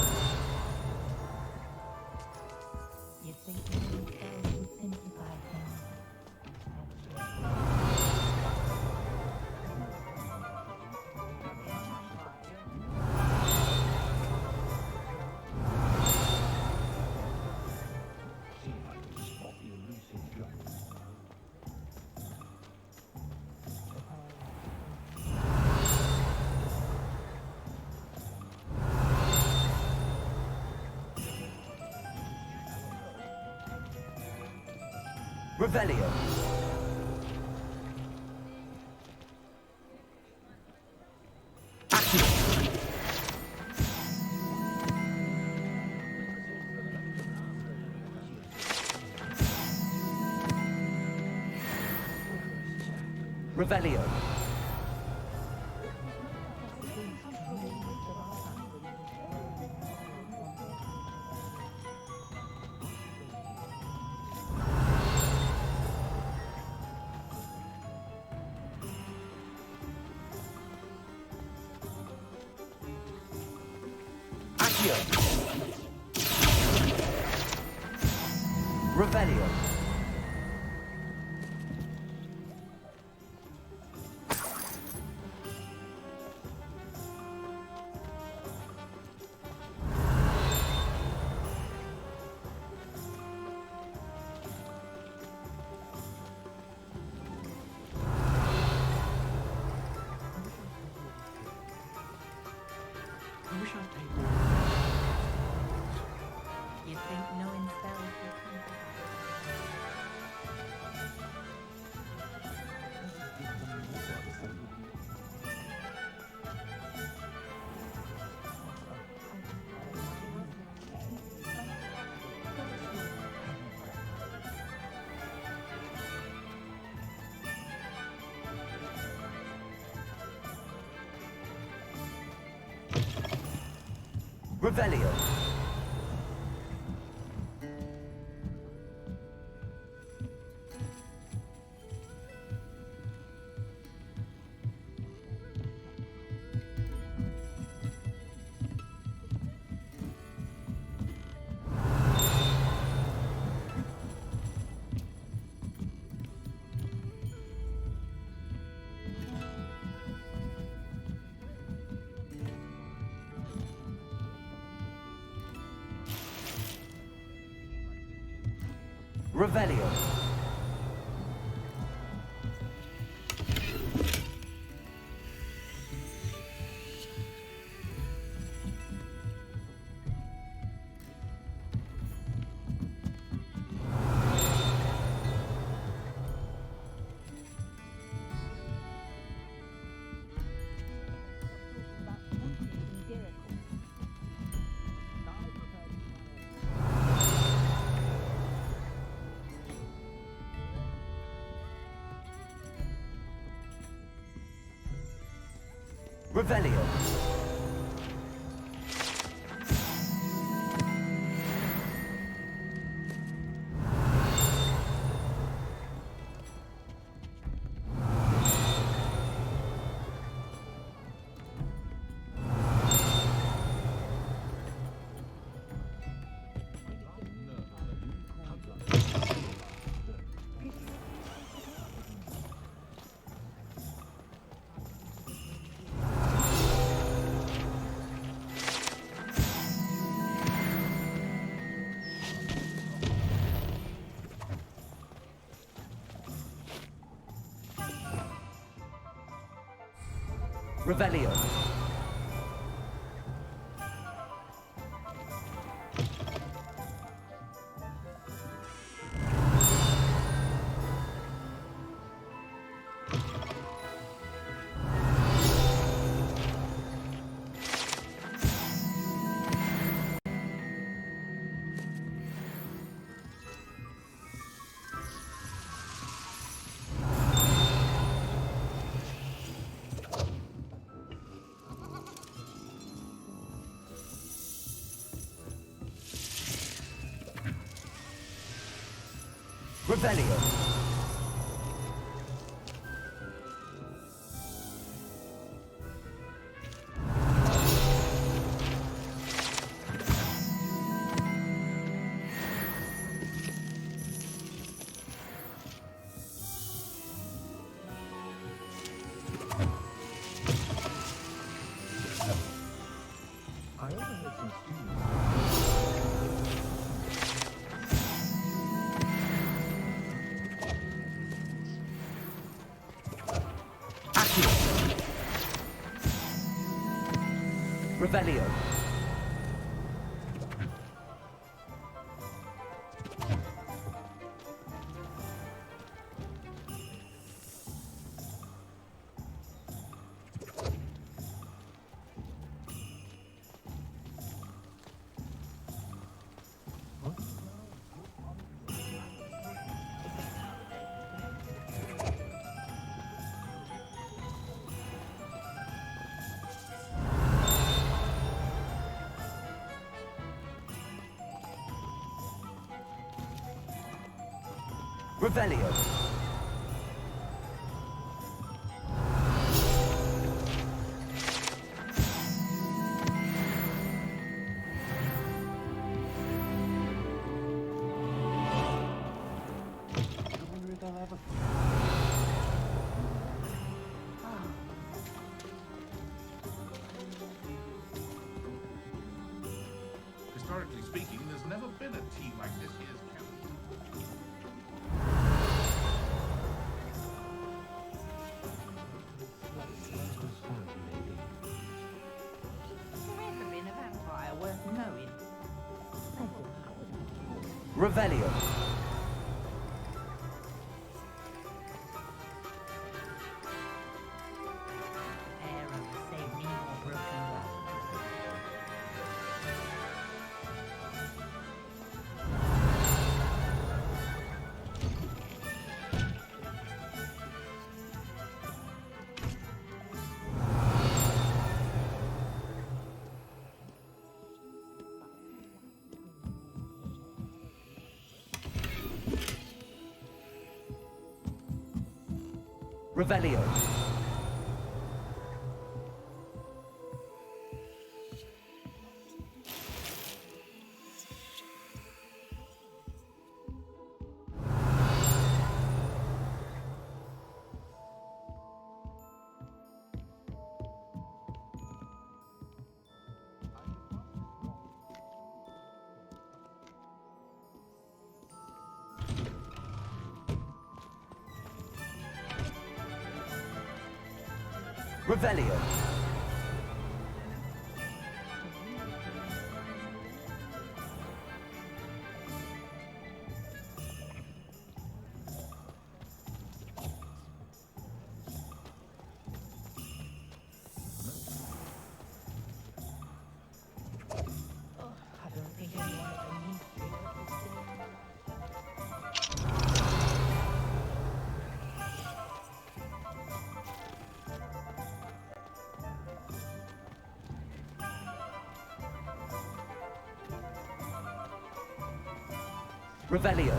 Revelio. Revelio. Accio. Revelio. I wish I'd taken You think knowing spells will come back? Revelio. Revelio. Revelio. Revelio. Revelio. Revelio. Revelio. Historically speaking, there's never been a team like this year's calendar. Never been a vampire worth knowing. Revelio. Arrows save me more broken glass. Revelio. Revelio. Revelio.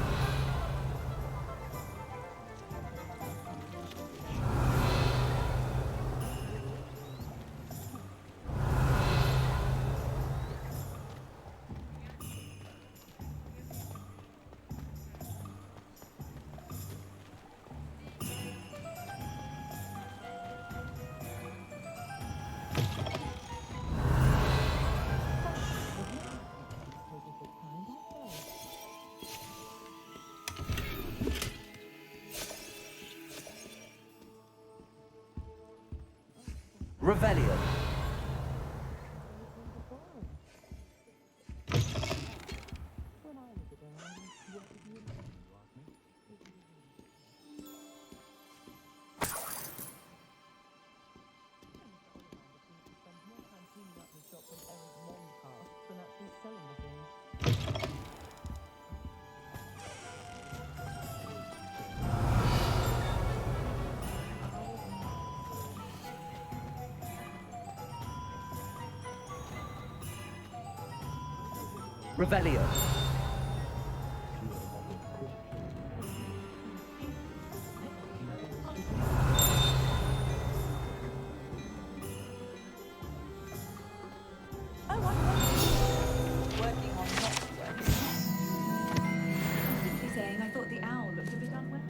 Revelio. Revelio. Working on not working. I'm simply saying I thought the owl looked a bit unwell.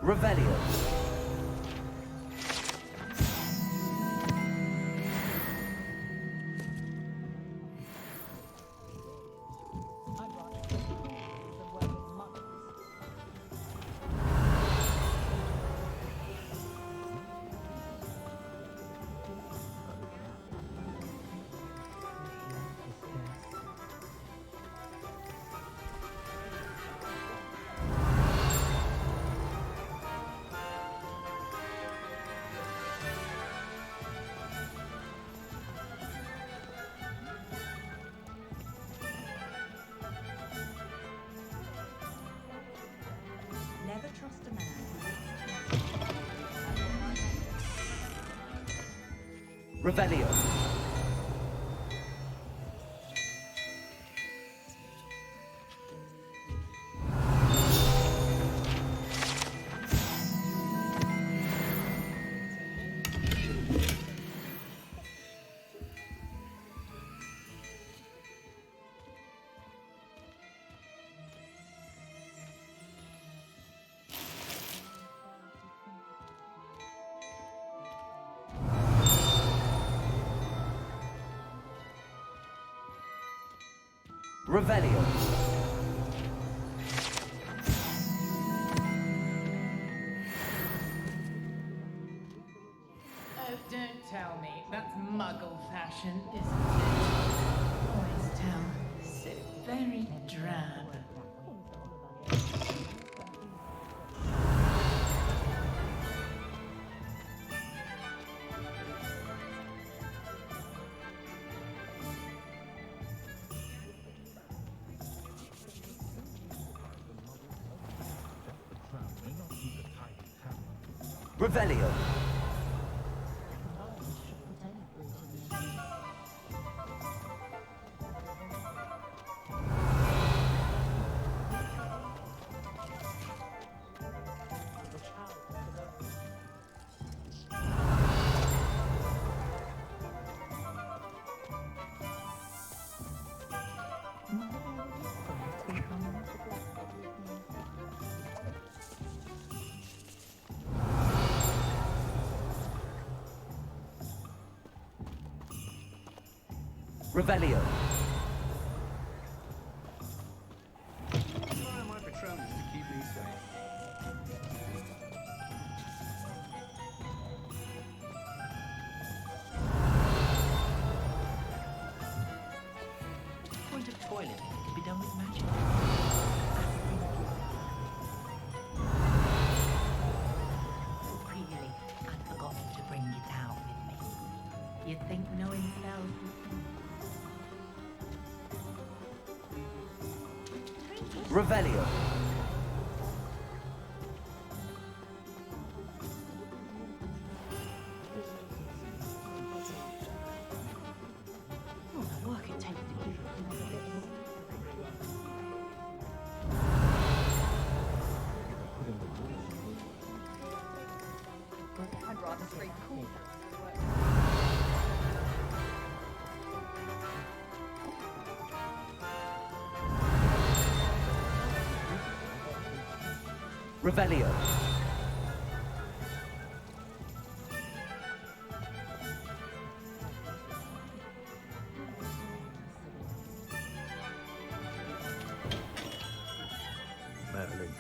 Revelio. Never trust a man who Revelio. Revelio. Oh, don't tell me. That's muggle fashion, isn't it? Always tell. So very drab. Revelio. Revelio. My Patronus to keep me safe. Point of toilet can be done with magic. Really, I'd forgotten to bring it out with me. You'd think knowing spells Revelio. all the work it takes to keep it. I'd rather stay cool. Revelio. Merlin.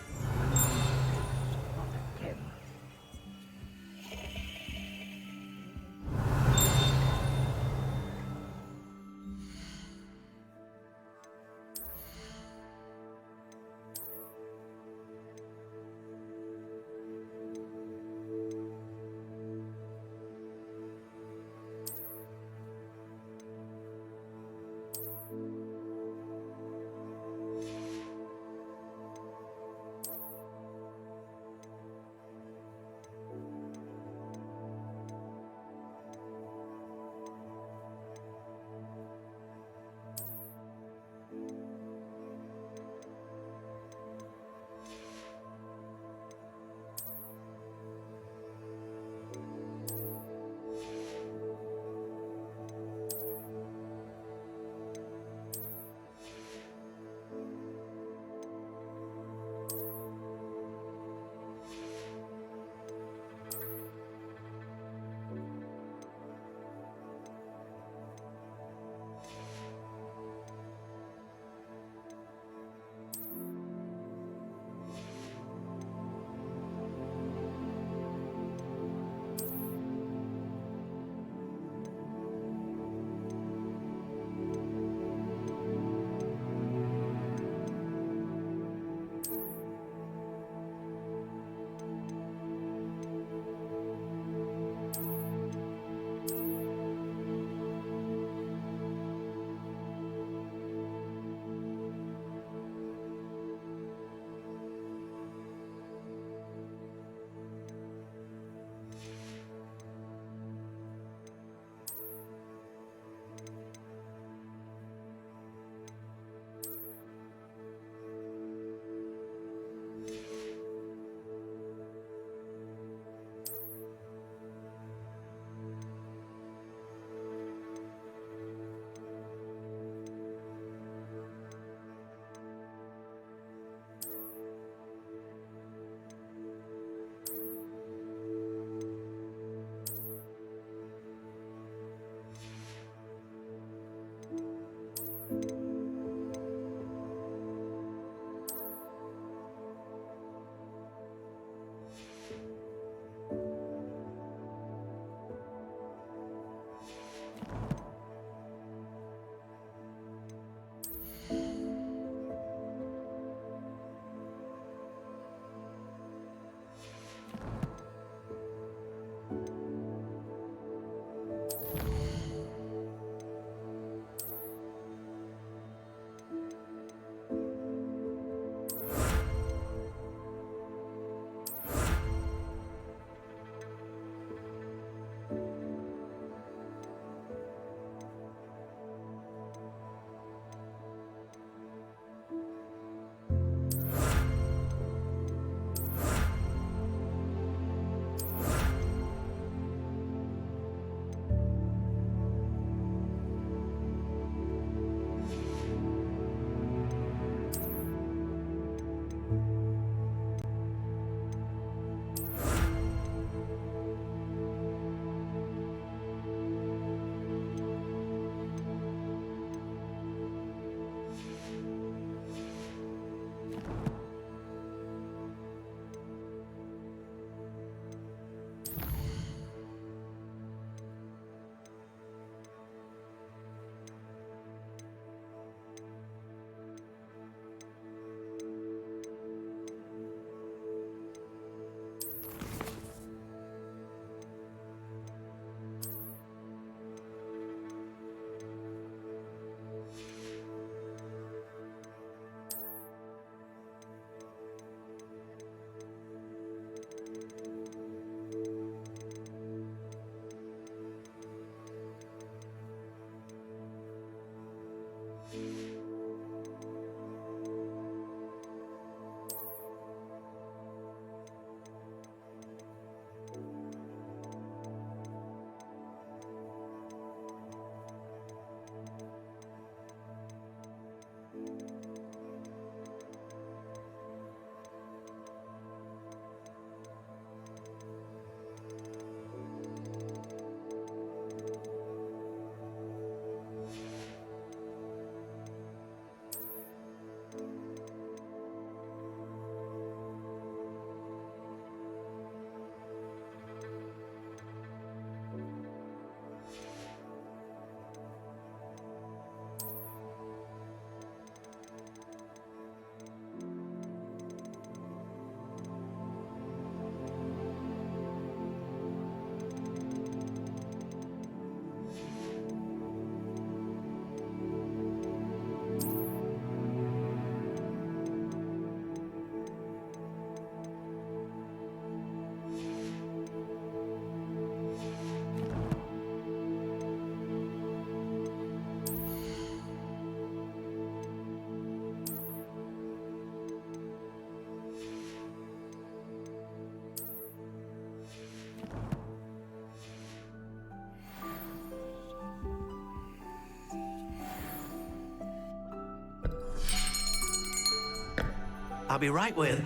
I'll be right with...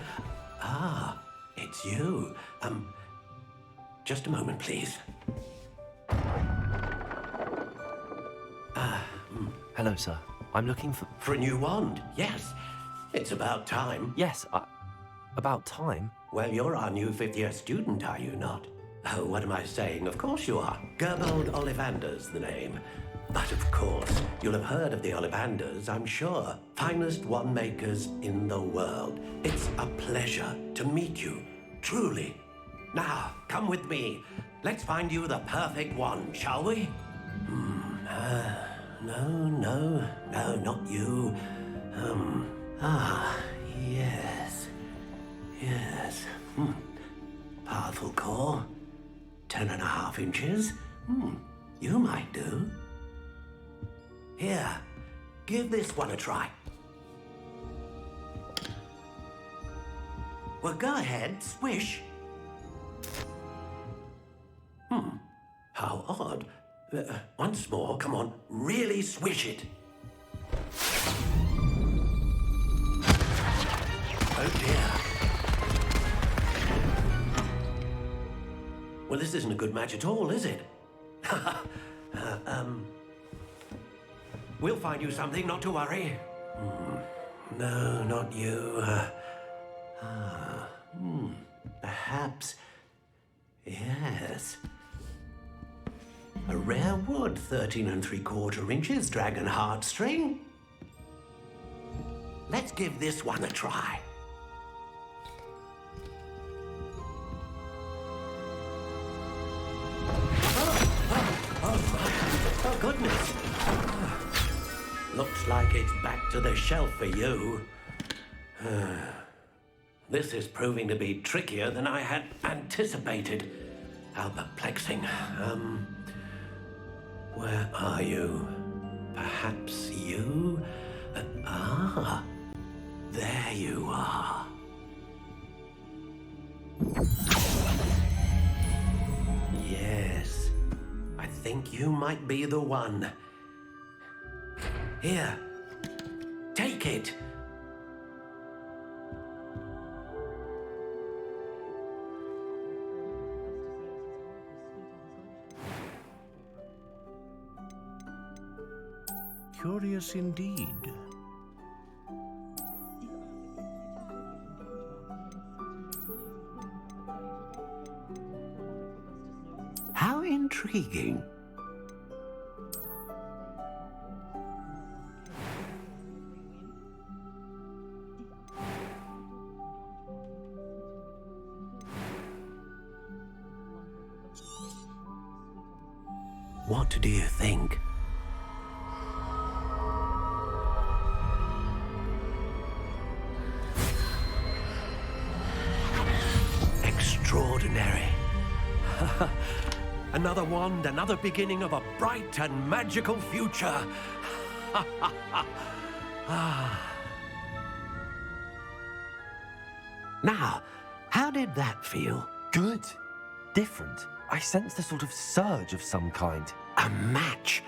Ah, it's you. Just a moment, please. Hello, sir. I'm looking for... For a new wand, yes. It's about time. Yes, about time? Well, you're our new fifth-year student, are you not? Oh, what am I saying? Of course you are. Gerbold Ollivander's the name. But of course, you'll have heard of the Ollivanders, I'm sure. Finest wand makers in the world. It's a pleasure to meet you, truly. Now, come with me. Let's find you the perfect wand, shall we? No, not you. Yes. Powerful core. 10.5 inches. You might do. Here, give this one a try. Well, go ahead, swish. How odd. Once more, come on, really swish it. Oh dear. Well, this isn't a good match at all, is it? We'll find you something, not to worry. No, not you. Perhaps. Yes. A rare wood, 13 3/4 inches, dragon heartstring. Let's give this one a try. Oh, goodness. Looks like it's back to the shelf for you. This is proving to be trickier than I had anticipated. How perplexing. Where are you? Perhaps you? There you are. Yes, I think you might be the one. Here, take it. Curious indeed. How intriguing. What do you think? Extraordinary. Another wand, another beginning of a bright and magical future. Now, how did that feel? Good. Different. I sensed a sort of surge of some kind. A match.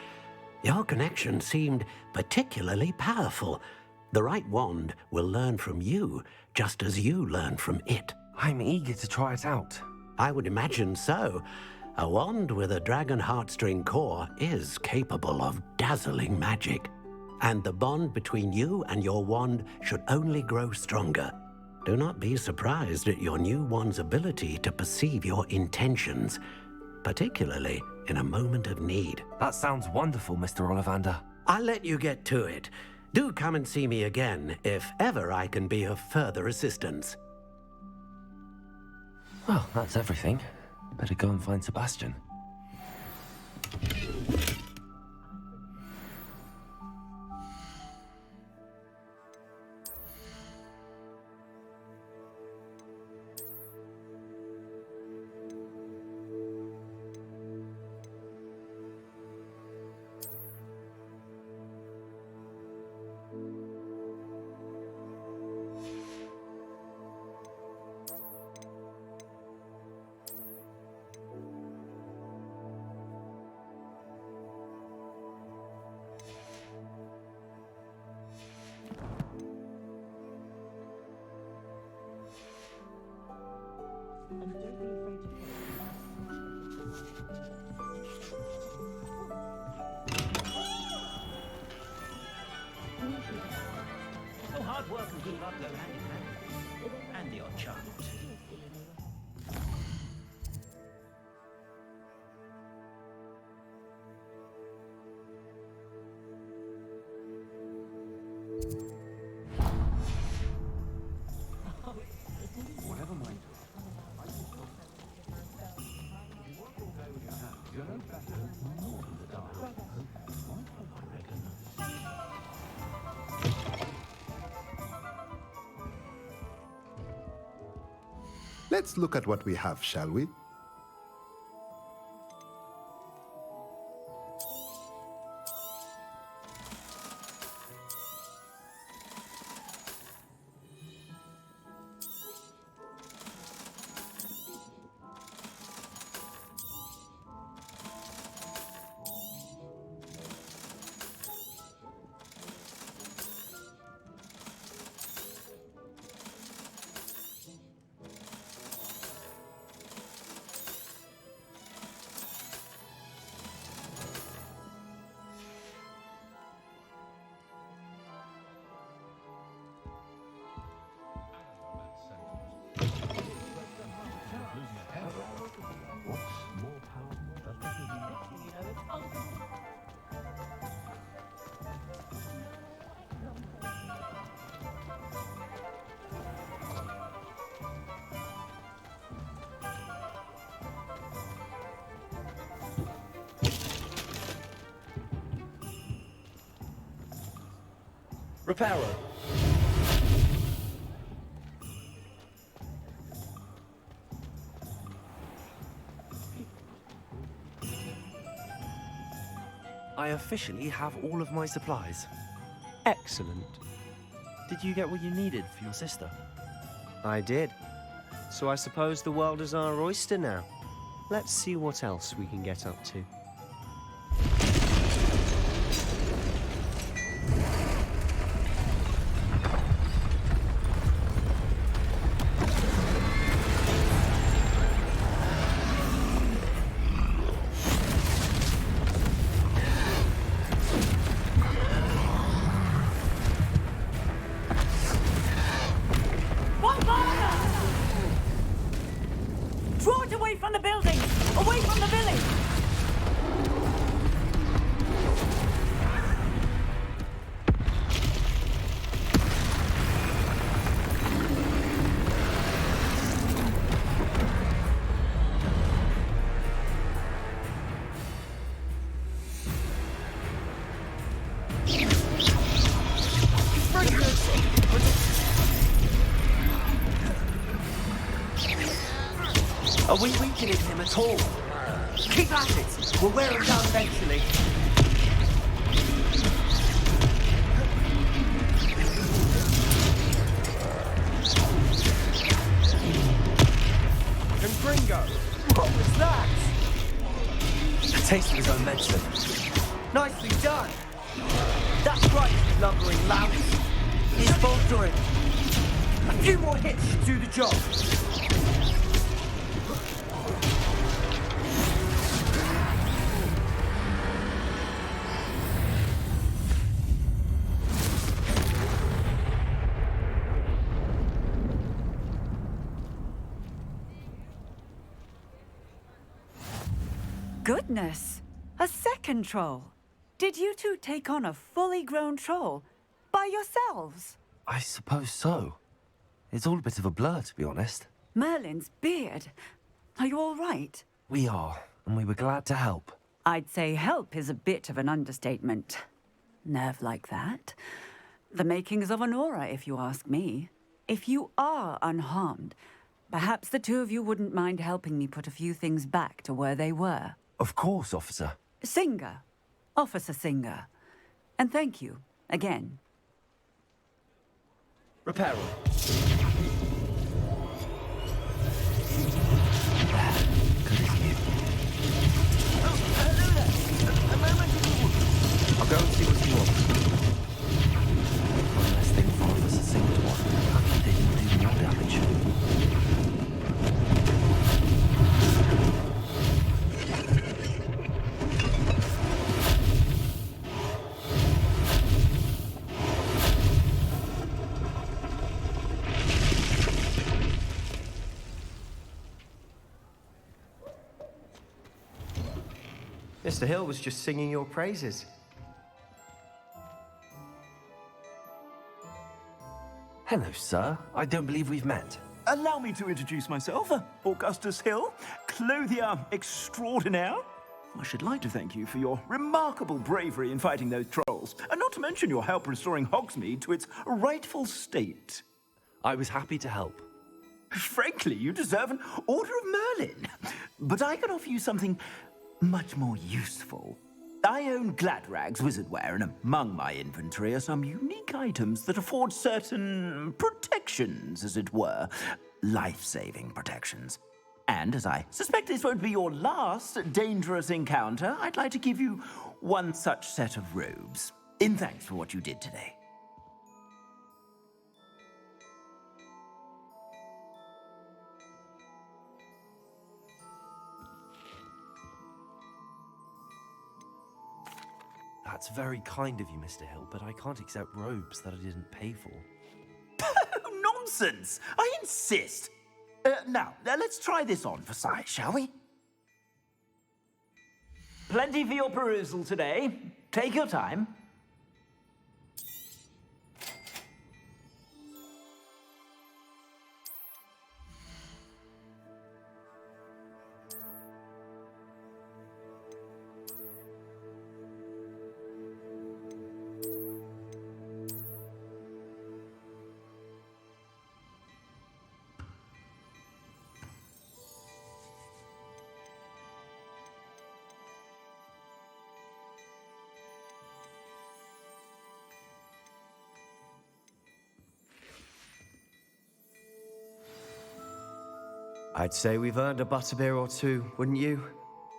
Your connection seemed particularly powerful. The right wand will learn from you, just as you learn from it. I'm eager to try it out. I would imagine so. A wand with a dragon heartstring core is capable of dazzling magic. And the bond between you and your wand should only grow stronger. Do not be surprised at your new wand's ability to perceive your intentions, particularly in a moment of need. That sounds wonderful, Mr. Ollivander. I'll let you get to it. Do come and see me again if ever I can be of further assistance. Well, that's everything. Better go and find Sebastian. Two of us go hand in hand. And the odd charm or two. Whatever mind. Let's look at what we have, shall we? Reparo. I officially have all of my supplies. Excellent. Did you get what you needed for your sister? I did. So I suppose the world is our oyster now. Let's see what else we can get up to. Draw it away from the building! Away from the village! Are we weakening him at all? Keep at it! We'll wear him down eventually. And Gringo! What was that? A taste of his own medicine. Nicely done! That's right, you lumbering louts! He's faltering! A few more hits should do the job! Goodness! A second troll! Did you two take on a fully grown troll? By yourselves? I suppose so. It's all a bit of a blur, to be honest. Merlin's beard. Are you all right? We are, and we were glad to help. I'd say help is a bit of an understatement. Nerve like that. The makings of an aura, if you ask me. If you are unharmed, perhaps the two of you wouldn't mind helping me put a few things back to where they were. Of course, officer. Singer. Officer Singer. And thank you, again. Reparo. I'll go and see what you want. One less thing for Officer Singer to want. Lucky they didn't do more damage. Mr. Hill was just singing your praises. Hello, sir. I don't believe we've met. Allow me to introduce myself, Augustus Hill, clothier extraordinaire. I should like to thank you for your remarkable bravery in fighting those trolls, and not to mention your help restoring Hogsmeade to its rightful state. I was happy to help. Frankly, you deserve an Order of Merlin. But I can offer you something much more useful. I own Gladrag's wizardware, and among my inventory are some unique items that afford certain protections, as it were. Life-saving protections. And as I suspect this won't be your last dangerous encounter, I'd like to give you one such set of robes, in thanks for what you did today. That's very kind of you, Mr. Hill, but I can't accept robes that I didn't pay for. Nonsense! I insist! Now, let's try this on for size, shall we? Plenty for your perusal today. Take your time. I'd say we've earned a butterbeer or two, wouldn't you?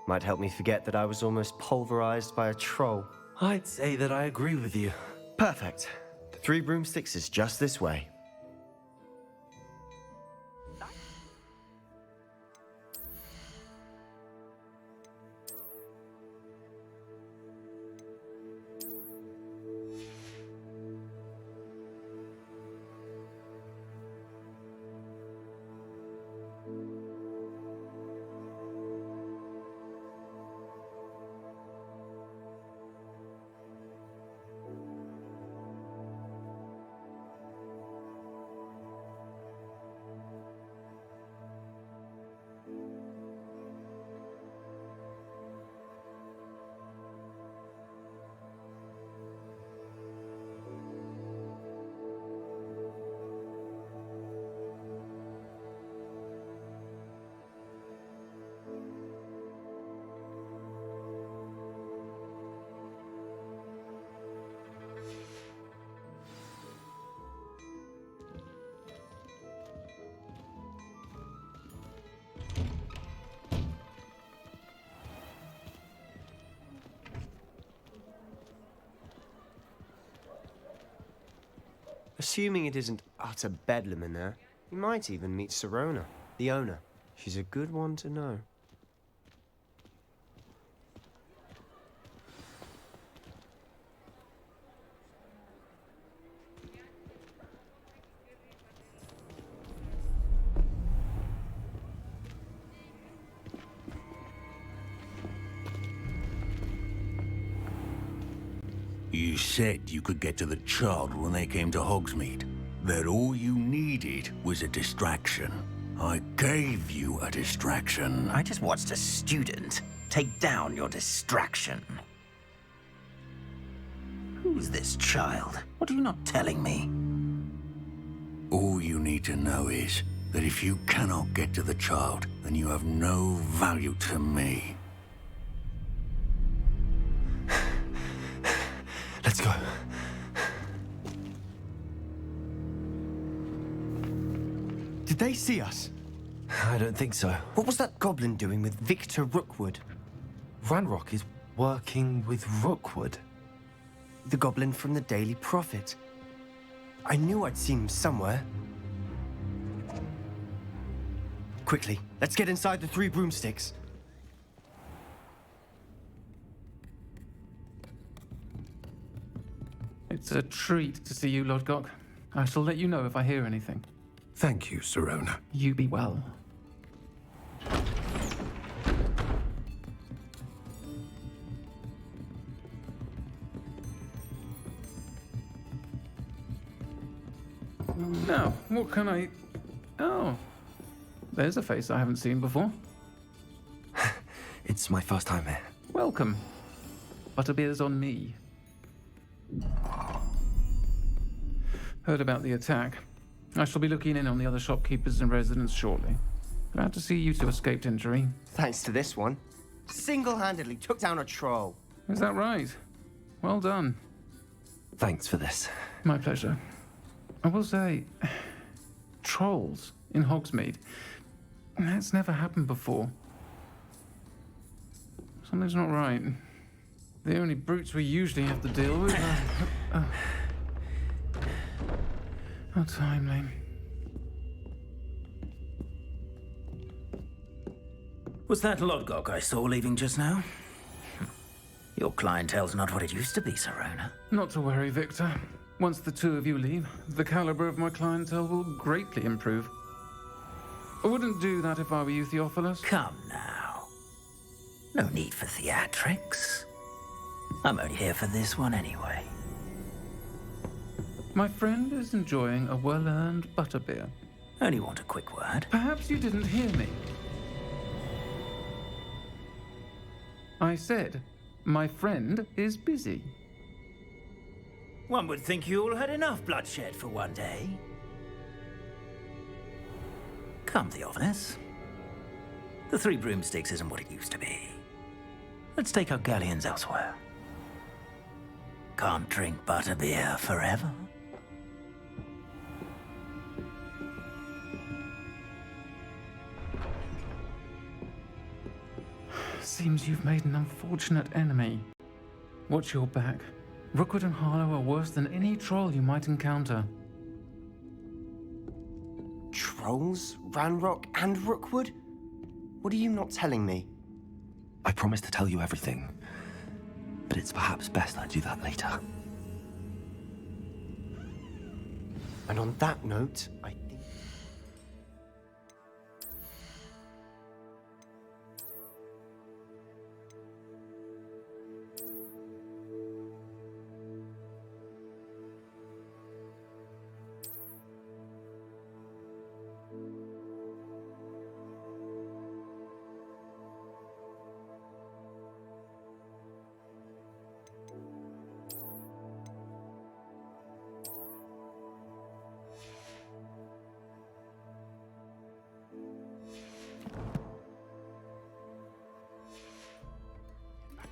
Might help me forget that I was almost pulverized by a troll. I'd say that I agree with you. Perfect. The Three Broomsticks is just this way. Assuming it isn't utter bedlam in there, you might even meet Sirona, the owner. She's a good one to know. You said you could get to the child when they came to Hogsmeade. That all you needed was a distraction. I gave you a distraction. I just watched a student take down your distraction. Who's this child? What are you not telling me? All you need to know is that if you cannot get to the child, then you have no value to me. Let's go. Did they see us? I don't think so. What was that goblin doing with Victor Rookwood? Ranrock is working with Rookwood. The goblin from the Daily Prophet. I knew I'd seen him somewhere. Quickly, let's get inside the Three Broomsticks. It's a treat to see you, Lodgok. I shall let you know if I hear anything. Thank you, Sirona. You be well. Now, what can I... Oh, there's a face I haven't seen before. It's my first time here. Welcome. Butterbeer's on me. Heard about the attack. I shall be looking in on the other shopkeepers and residents shortly. Glad to see you two escaped injury. Thanks to this one. Single-handedly took down a troll. Is that right? Well done. Thanks for this. My pleasure. I will say, trolls in Hogsmeade. That's never happened before. Something's not right. The only brutes we usually have to deal with are... How timely. Was that Lodgok I saw leaving just now? Your clientele's not what it used to be, Serona. Not to worry, Victor. Once the two of you leave, the caliber of my clientele will greatly improve. I wouldn't do that if I were you, Theophilus. Come now. No need for theatrics. I'm only here for this one anyway. My friend is enjoying a well-earned butterbeer. Only want a quick word. Perhaps you didn't hear me. I said, my friend is busy. One would think you all had enough bloodshed for one day. Come, Theophilus. The Three Broomsticks isn't what it used to be. Let's take our galleons elsewhere. Can't drink butterbeer forever. Seems you've made an unfortunate enemy. Watch your back. Rookwood and Harlow are worse than any troll you might encounter. Trolls? Ranrock and Rookwood? What are you not telling me? I promise to tell you everything, but it's perhaps best I do that later. And on that note, I think...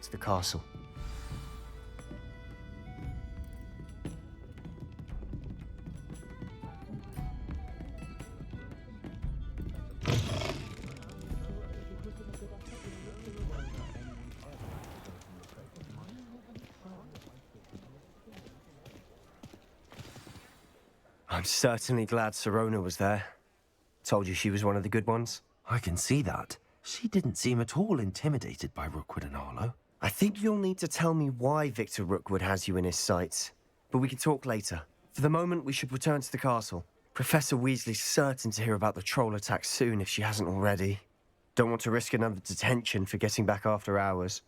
to the castle. I'm certainly glad Serona was there. Told you she was one of the good ones. I can see that. She didn't seem at all intimidated by Rookwood and Harlow. I think you'll need to tell me why Victor Rookwood has you in his sights. But we can talk later. For the moment, we should return to the castle. Professor Weasley's certain to hear about the troll attack soon if she hasn't already. Don't want to risk another detention for getting back after hours.